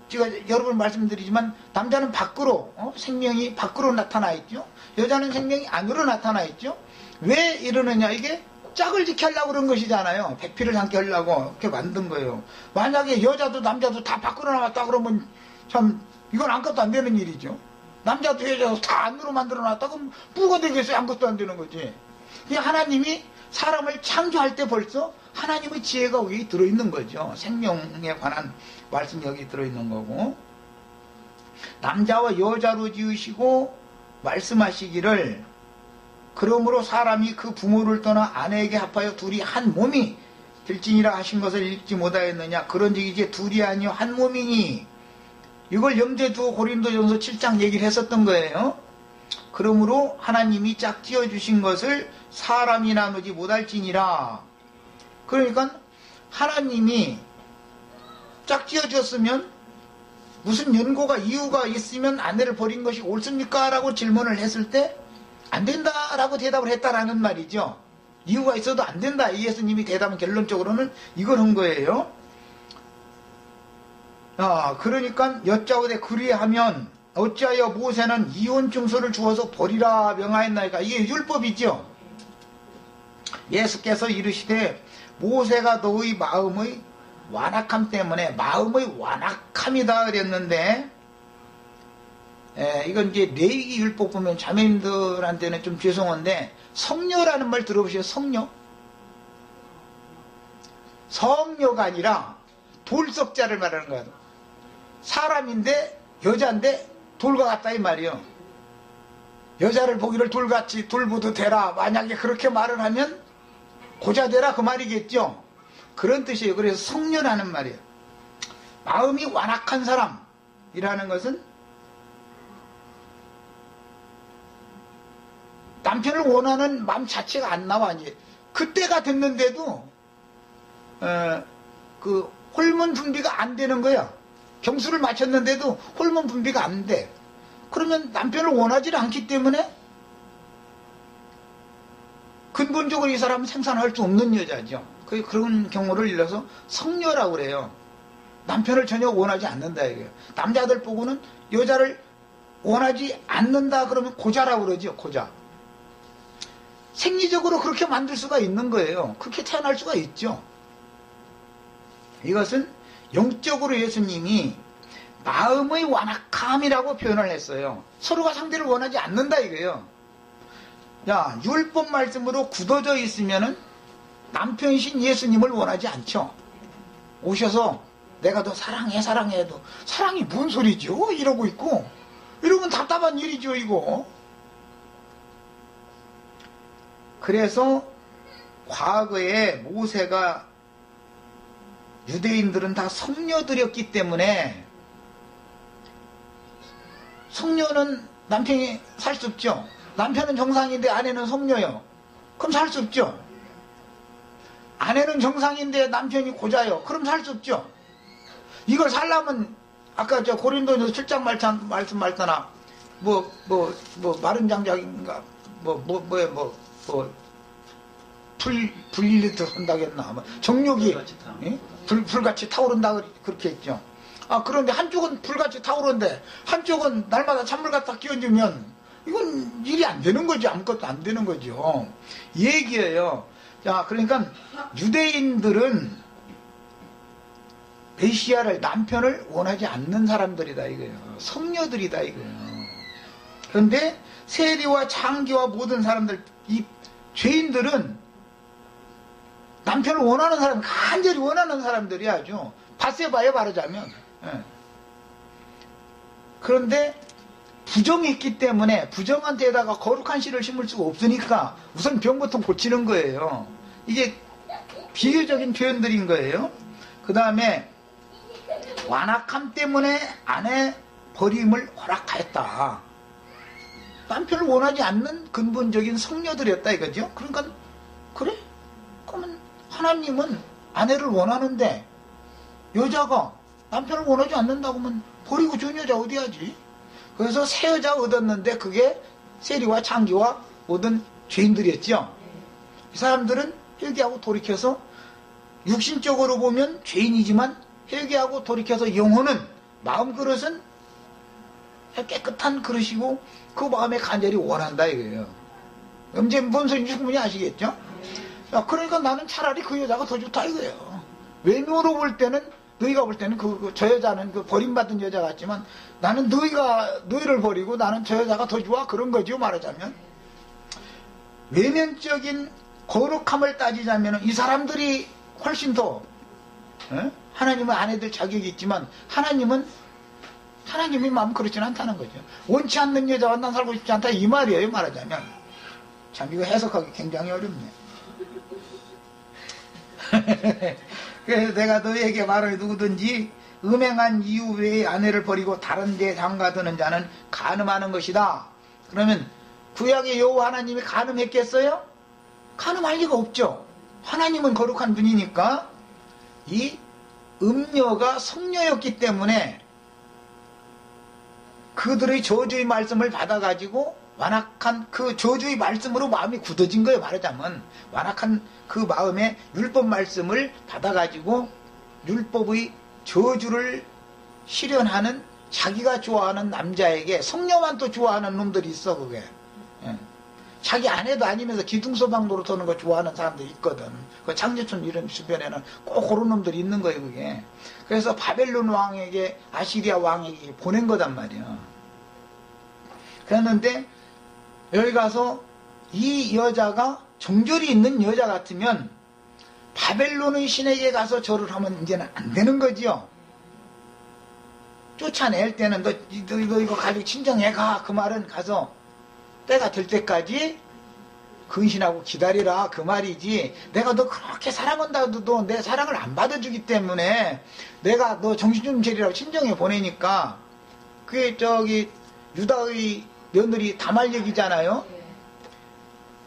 제가 여러 번 말씀드리지만 남자는 밖으로 생명이 밖으로 나타나 있죠. 여자는 생명이 안으로 나타나 있죠. 왜 이러느냐, 이게 짝을 지켜 하려고 그런 것이잖아요. 백피를 삼게 하려고 그렇게 만든 거예요. 만약에 여자도 남자도 다 밖으로 나왔다 그러면 참 이건 아무것도 안 되는 일이죠. 남자도 여자도 다 안으로 만들어 놨다 그럼 뭐가 되겠어요? 아무것도 안 되는 거지. 하나님이 사람을 창조할 때 벌써 하나님의 지혜가 여기 들어있는 거죠. 생명에 관한 말씀이 여기 들어있는 거고, 남자와 여자로 지으시고 말씀하시기를 그러므로 사람이 그 부모를 떠나 아내에게 합하여 둘이 한 몸이 될지니라 하신 것을 읽지 못하였느냐. 그런즉 이제 둘이 아니요 한 몸이니. 이걸 염두에 두고 고린도전서 7장 얘기를 했었던 거예요. 그러므로 하나님이 짝 지어주신 것을 사람이 나누지 못할지니라. 그러니까 하나님이 짝 지어주었으면 무슨 연고가 이유가 있으면 아내를 버린 것이 옳습니까? 라고 질문을 했을 때 안 된다라고 대답을 했다라는 말이죠. 이유가 있어도 안 된다. 예수님이 대답은 결론적으로는 이걸 한 거예요. 그러니까 여짜오되 그리하면 어찌하여 모세는 이혼 증서를 주어서 버리라 명하였나이까. 이게 율법이죠. 예수께서 이르시되 모세가 너의 마음의 완악함 때문에, 마음의 완악함이다 그랬는데, 이건 이제 레위기 율법 보면 자매님들한테는 좀 죄송한데 성녀라는 말 들어보세요. 성녀. 성녀가 아니라 돌석자를 말하는 거야. 사람인데 여자인데 돌과 같다 이 말이요. 여자를 보기를 돌같이 돌보도 되라. 만약에 그렇게 말을 하면 고자 되라 그 말이겠죠. 그런 뜻이에요. 그래서 성녀라는 말이에요. 마음이 완악한 사람이라는 것은 남편을 원하는 마음 자체가 안 나와. 이제 그때가 됐는데도 그 호르몬 분비가 안 되는 거야. 경수를 마쳤는데도 호르몬 분비가 안 돼. 그러면 남편을 원하지 않기 때문에 근본적으로 이 사람은 생산할 수 없는 여자죠. 그런 경우를 일러서 성녀라고 그래요. 남편을 전혀 원하지 않는다 이거예요. 남자들 보고는 여자를 원하지 않는다 그러면 고자라고 그러죠. 고자. 생리적으로 그렇게 만들 수가 있는 거예요. 그렇게 태어날 수가 있죠. 이것은 영적으로 예수님이 마음의 완악함이라고 표현을 했어요. 서로가 상대를 원하지 않는다 이거예요. 야, 율법 말씀으로 굳어져 있으면은 남편이신 예수님을 원하지 않죠. 오셔서 내가 너 사랑해 사랑해도 사랑이 뭔 소리죠? 이러고 있고 이러면 답답한 일이죠 이거. 그래서 과거에 모세가 유대인들은 다 성녀들이었기 때문에 성녀는 남편이 살 수 없죠. 남편은 정상인데 아내는 성녀요. 그럼 살 수 없죠. 아내는 정상인데 남편이 고자요. 그럼 살 수 없죠. 이걸 살려면 아까 저 고린도전서 7장 말씀 말잖아. 마른 장작인가 불리듯 한다겠나. 정욕이 불같이 타오른다 그렇게 했죠. 그런데 한쪽은 불같이 타오르는데 한쪽은 날마다 찬물 갖다 끼얹으면 이건 일이 안 되는 거지. 아무것도 안 되는 거죠. 이 얘기예요. 자, 그러니까 유대인들은 메시아를, 남편을 원하지 않는 사람들이다 이거예요. 성녀들이다 이거예요. 그런데 세리와 창기와 모든 사람들, 이 죄인들은 남편을 원하는 사람, 간절히 원하는 사람들이 아주 바세바에 말하자면. 예. 그런데 부정했기 때문에 부정한 데에다가 거룩한 씨를 심을 수가 없으니까 우선 병부터 고치는 거예요. 이게 비유적인 표현들인 거예요. 그 다음에 완악함 때문에 아내 버림을 허락하였다. 남편을 원하지 않는 근본적인 성녀들이었다 이거죠. 그러니까 그래? 그러면 하나님은 아내를 원하는데 여자가 남편을 원하지 않는다고 하면 버리고 좋은 여자 어디 하지? 그래서 새 여자 얻었는데 그게 세리와 창기와 모든 죄인들이었죠. 이 사람들은 회개하고 돌이켜서 육신적으로 보면 죄인이지만 회개하고 돌이켜서 영혼은 마음 그릇은 깨끗한 그릇이고 그 마음에 간절히 원한다 이거예요. 이제 뭔 소리인지 충분히 아시겠죠? 그러니까 나는 차라리 그 여자가 더 좋다 이거예요. 외모로 볼 때는 너희가 볼 때는 저 여자는 버림받은 여자 같지만 나는 너희를 버리고 나는 저 여자가 더 좋아 그런 거죠. 말하자면 외면적인 거룩함을 따지자면 이 사람들이 훨씬 더 하나님은 아내들 자격이 있지만 하나님이 마음 그렇지는 않다는 거죠. 원치 않는 여자와 난 살고 싶지 않다 이 말이에요. 말하자면 참 이거 해석하기 굉장히 어렵네. 그래서 내가 너에게 말을 누구든지 음행한 이유 외에 아내를 버리고 다른 데 장가드는 자는 간음하는 것이다. 그러면 구약의 여호와 하나님이 간음했겠어요? 간음할 리가 없죠. 하나님은 거룩한 분이니까 이 음녀가 성녀였기 때문에 그들의 저주의 말씀을 받아가지고 완악한 그 저주의 말씀으로 마음이 굳어진 거예요. 말하자면 완악한 그 마음에 율법 말씀을 받아가지고 율법의 저주를 실현하는 자기가 좋아하는 남자에게 성녀만 또 좋아하는 놈들이 있어. 그게 자기 아내도 아니면서 기둥서방 노릇하는 거 좋아하는 사람들이 있거든. 그 창조촌 이런 주변에는 꼭 그런 놈들이 있는 거예요. 그게 그래서 바벨론 왕에게 아시리아 왕에게 보낸 거단 말이야. 그랬는데 여기 가서 이 여자가 정절이 있는 여자 같으면 바벨론의 신에게 가서 절을 하면 이제는 안 되는 거지요. 쫓아낼 때는 너 이거 가지고 친정해가 그 말은 가서 때가 될 때까지 근신하고 기다리라 그 말이지. 내가 너 그렇게 사랑한다도 내 사랑을 안 받아주기 때문에 내가 너 정신 좀 차리라고 친정에 보내니까 그게 유다의 며느리 다말 얘기잖아요.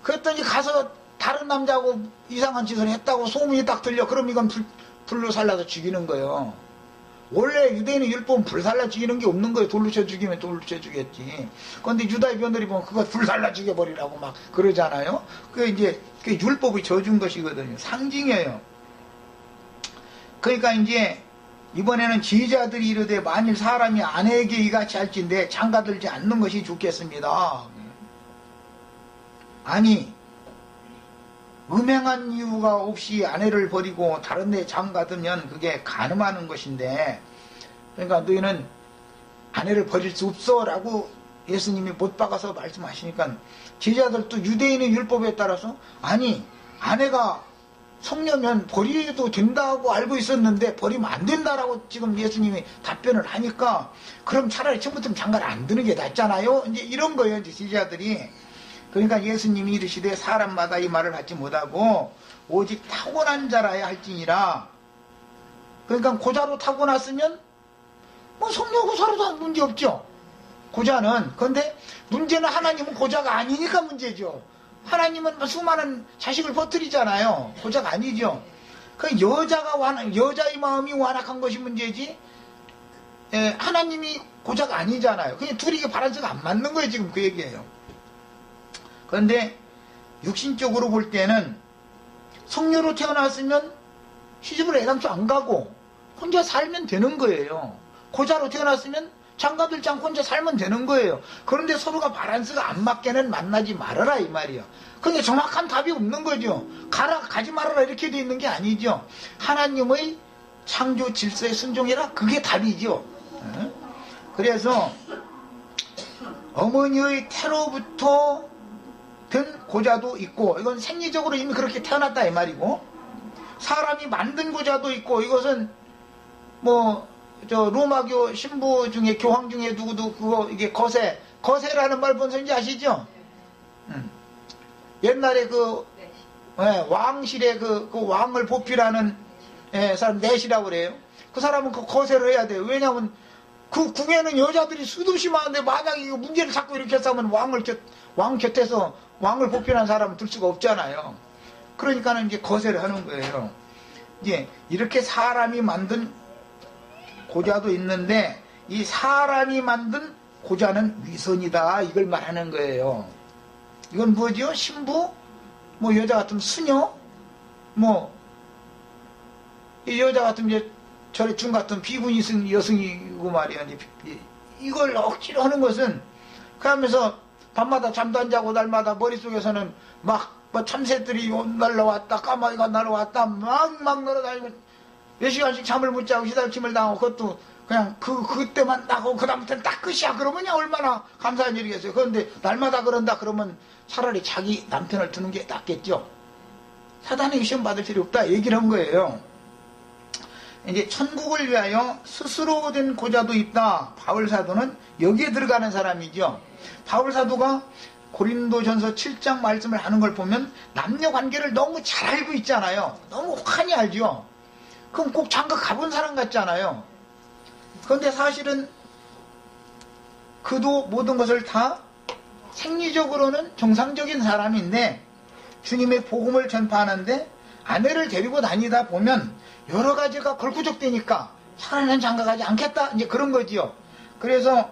그랬더니 가서 다른 남자하고 이상한 짓을 했다고 소문이 딱 들려. 그럼 이건 불로 살라서 죽이는 거예요. 원래 유대인의 율법은 불살라 죽이는 게 없는 거예요. 돌로 쳐 죽이면 돌로 쳐 죽였지. 그런데 유다의 며느리 보면 그거 불살라 죽여버리라고 막 그러잖아요. 그게 이제 율법이 져준 것이거든요. 상징이에요. 그러니까 이제 이번에는 제자들이 이르되 만일 사람이 아내에게 이같이 할진대 장가들지 않는 것이 좋겠습니다. 아니 음행한 이유가 없이 아내를 버리고 다른 데 장가들면 그게 간음하는 것인데, 그러니까 너희는 아내를 버릴 수 없어 라고 예수님이 못 박아서 말씀하시니까 제자들도 유대인의 율법에 따라서 아니 아내가 성녀면 버려도 된다고 알고 있었는데 버리면 안 된다라고 지금 예수님이 답변을 하니까 그럼 차라리 처음부터 장가를 안 드는 게 낫잖아요. 이제 이런 거예요. 이제 제자들이. 그러니까 예수님이 이르시되 사람마다 이 말을 받지 못하고 오직 타고난 자라야 할지니라. 그러니까 고자로 타고났으면 뭐 성녀 고사로도 문제 없죠. 고자는. 그런데 문제는 하나님은 고자가 아니니까 문제죠. 하나님은 수많은 자식을 퍼뜨리잖아요. 고자가 아니죠. 그 여자의 마음이 완악한 것이 문제지. 하나님이 고자가 아니잖아요. 그냥 둘이 바란스가 안 맞는 거예요. 지금 그 얘기예요. 그런데 육신적으로 볼 때는 성녀로 태어났으면 시집을 애당초 안 가고 혼자 살면 되는 거예요. 고자로 태어났으면 장가들지 않고 혼자 살면 되는 거예요. 그런데 서로가 바란스가 안 맞게는 만나지 말아라 이 말이에요. 근데 정확한 답이 없는 거죠. 가지 말아라 이렇게 돼 있는 게 아니죠. 하나님의 창조 질서에 순종해라 그게 답이죠. 그래서 어머니의 태로부터 든 고자도 있고, 이건 생리적으로 이미 그렇게 태어났다 이 말이고, 사람이 만든 고자도 있고, 이것은 저 로마교 신부 중에 교황 중에 누구도 그거 이게 거세라는 말 본 소리인지 아시죠? 옛날에 왕실의 그 왕을 보필하는 사람 넷이라고 그래요. 그 사람은 그 거세를 해야 돼요. 왜냐하면 그 궁에는 여자들이 수도 없이 많은데 만약에 이거 문제를 자꾸 이렇게 싸면 왕 곁에서 왕을 보필하는 사람은 들 수가 없잖아요. 그러니까는 이제 거세를 하는 거예요. 이제 이렇게 사람이 만든 고자도 있는데 이 사람이 만든 고자는 위선이다 이걸 말하는 거예요. 이건 뭐죠? 신부, 여자 같으면 수녀, 이 여자 같으면 이제 저래 중 같은 비분 여성이고 말이야. 이걸 억지로 하는 것은 그러면서 밤마다 잠도 안 자고 날마다 머릿속에서는 막 참새들이 날라왔다 까마귀가 날아왔다 막 날아다니고 몇 시간씩 잠을 못 자고 시달침을 당하고 그것도 그냥 그때만 나고 그다음부터는 딱 끝이야. 그러면 얼마나 감사한 일이겠어요. 그런데 날마다 그런다 그러면 차라리 자기 남편을 두는 게 낫겠죠. 사단에게 시험 받을 필요 없다 얘기를 한 거예요. 이제 천국을 위하여 스스로 된 고자도 있다. 바울사도는 여기에 들어가는 사람이죠. 바울사도가 고린도전서 7장 말씀을 하는 걸 보면 남녀관계를 너무 잘 알고 있잖아요. 너무 환히 알죠. 그럼 꼭 장가 가본 사람 같잖아요. 그런데 사실은 그도 모든 것을 다 생리적으로는 정상적인 사람인데 주님의 복음을 전파하는데 아내를 데리고 다니다 보면 여러 가지가 걸구적되니까 차라리 장가 가지 않겠다 이제 그런 거지요. 그래서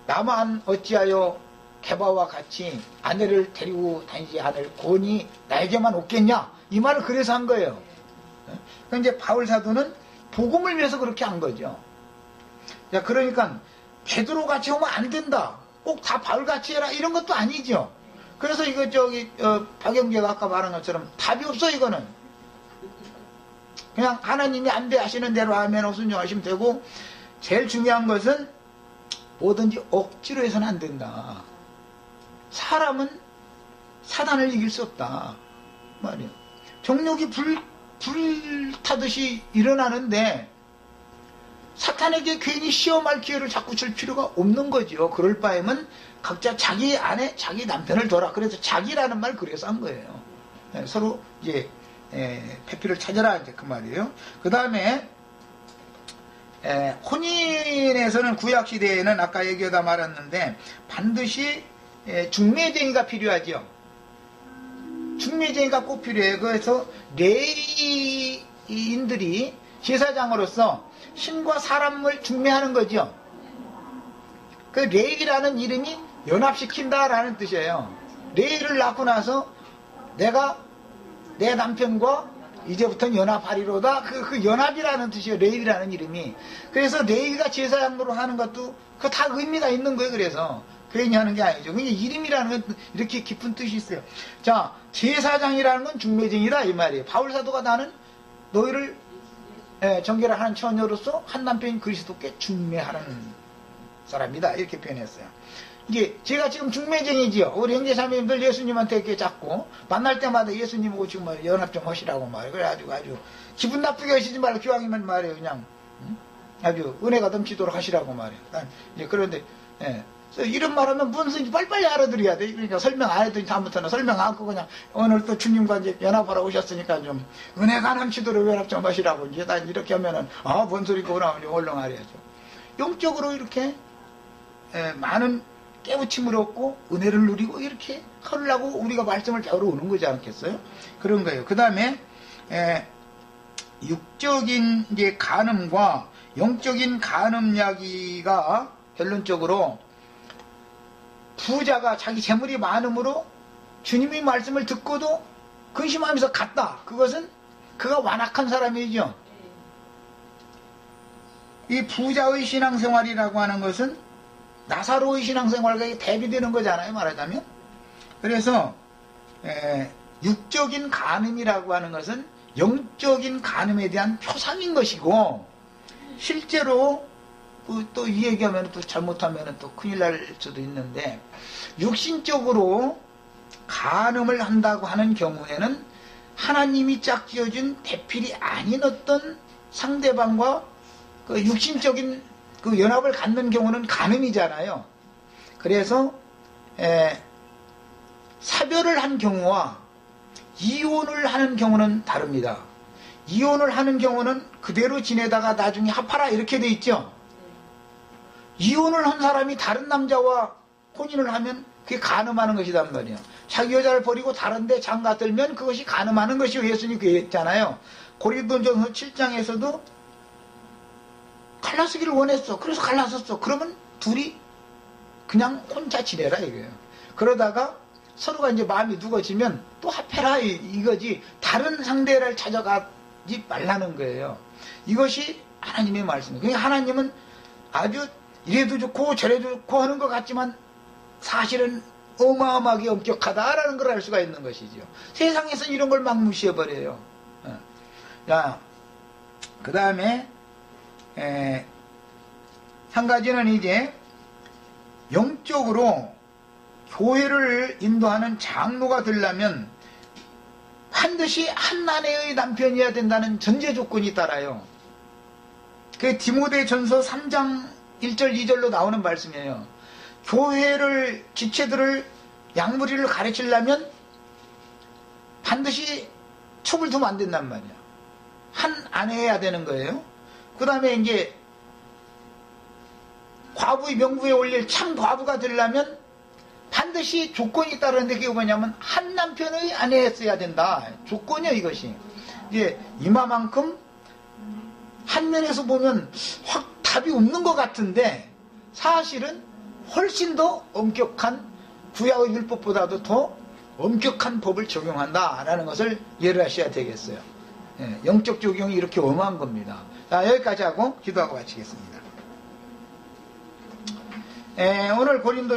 나만 어찌하여 개바와 같이 아내를 데리고 다니지 않을 권이 나에게만 없겠냐 이 말을 그래서 한 거예요. 그러니까 이제 바울 사도는 복음을 위해서 그렇게 한 거죠. 자, 그러니까 베드로 같이 오면 안 된다. 꼭 다 바울 같이 해라 이런 것도 아니죠. 그래서 이거 박영재가 아까 말한 것처럼 답이 없어. 이거는 그냥 하나님이 안배하시는 대로 하면 순종하시면 되고, 제일 중요한 것은 뭐든지 억지로 해서는 안 된다. 사람은 사단을 이길 수 없다 말이에요. 정욕이 불타듯이 일어나는데 사탄에게 괜히 시험할 기회를 자꾸 줄 필요가 없는 거죠. 그럴 바에는 각자 자기 안에 자기 남편을 둬라. 그래서 자기라는 말 그래서 한 거예요. 서로 이제 패피를 찾아라 이제 그 말이에요. 그 다음에 혼인에서는 구약 시대에는 아까 얘기하다 말았는데 반드시 중매쟁이가 필요하죠. 중매쟁이가 꼭 필요해요. 그래서 레위인들이 제사장으로서 신과 사람을 중매하는 거죠. 그 레위라는 이름이 연합시킨다라는 뜻이에요. 레위를 낳고 나서 내가 내 남편과 이제부터는 연합하리로다. 그 연합이라는 뜻이에요. 레위라는 이름이. 그래서 레위가 제사장으로 하는 것도 그 다 의미가 있는 거예요. 그래서 괜히 하는 게 아니죠. 그냥 이름이라는 건 이렇게 깊은 뜻이 있어요. 자, 제사장이라는 건 중매쟁이다 이 말이에요. 바울 사도가 나는 너희를 정결을 하는 처녀로서 한 남편인 그리스도께 중매하라는 사람이다 이렇게 표현했어요. 이게 제가 지금 중매쟁이지요. 우리 형제자매님들 예수님한테 이렇게 자꾸 만날 때마다 예수님하고 지금 연합 좀 하시라고 말이에요. 그래가지고 아주 기분 나쁘게 하시지 말고 기왕이면 말이에요. 그냥 아주 은혜가 넘치도록 하시라고 말이에요. 이제 그런데 이런 말하면 무슨 빨리빨리 알아들어야 돼. 그러니까 설명 안 해도 다음부터는 설명 안 하고 그냥 오늘 또 주님과 이제 연합하러 오셨으니까 좀 은혜가 넘치도록 연합 좀 하시라고 이제 난 이렇게 하면은 뭔 소리구나 얼른 알아야죠. 영적으로 이렇게 많은 깨우침을 얻고 은혜를 누리고 이렇게 하려고 우리가 말씀을 배우러 오는 거지 않겠어요? 그런 거예요. 그 다음에 육적인 이제 간음과 영적인 간음 이야기가 결론적으로 부자가 자기 재물이 많음으로 주님의 말씀을 듣고도 근심하면서 갔다. 그것은 그가 완악한 사람이죠. 이 부자의 신앙생활이라고 하는 것은 나사로의 신앙생활과 대비되는 거잖아요. 말하자면. 그래서 육적인 간음이라고 하는 것은 영적인 간음에 대한 표상인 것이고, 실제로 또 이 얘기하면 또 잘못하면 또 큰일 날 수도 있는데, 육신적으로 간음을 한다고 하는 경우에는 하나님이 짝지어준 대필이 아닌 어떤 상대방과 그 육신적인 그 연합을 갖는 경우는 간음이잖아요. 그래서 사별을 한 경우와 이혼을 하는 경우는 다릅니다. 이혼을 하는 경우는 그대로 지내다가 나중에 합하라 이렇게 돼 있죠. 이혼을 한 사람이 다른 남자와 혼인을 하면 그게 간음하는 것이란 말이에요. 자기 여자를 버리고 다른데 장가 들면 그것이 간음하는 것이요. 예수님이 그랬잖아요. 고린도전서 7장에서도 갈라서기를 원했어. 그래서 갈라섰어. 그러면 둘이 그냥 혼자 지내라 이거예요. 그러다가 서로가 이제 마음이 누거지면 또 합해라 이거지. 다른 상대를 찾아가지 말라는 거예요. 이것이 하나님의 말씀이에요. 그러니까 하나님은 아주 이래도 좋고 저래도 좋고 하는 것 같지만 사실은 어마어마하게 엄격하다라는 걸 알 수가 있는 것이죠. 세상에서는 이런 걸 막 무시해버려요. 자, 그 다음에 한 가지는 이제 영적으로 교회를 인도하는 장로가 되려면 반드시 한 아내의 남편이어야 된다는 전제 조건이 따라요. 그 디모데전서 3장 1절 2절로 나오는 말씀이에요. 교회를 지체들을 양무리를 가르치려면 반드시 촉을 두면 안 된단 말이야. 한 아내여야 되는 거예요. 그 다음에 이제 과부의 명부에 올릴 참 과부가 되려면 반드시 조건이 따르는데 그게 뭐냐면 한 남편의 아내였어야 된다. 조건이요 이것이. 이제 이마만큼 한 면에서 보면 확 답이 없는 것 같은데 사실은 훨씬 더 엄격한 구약의 율법보다도 더 엄격한 법을 적용한다라는 것을 이해를 하셔야 되겠어요. 영적 적용이 이렇게 어마한 겁니다. 자, 여기까지 하고 기도하고 마치겠습니다. 오늘 고린도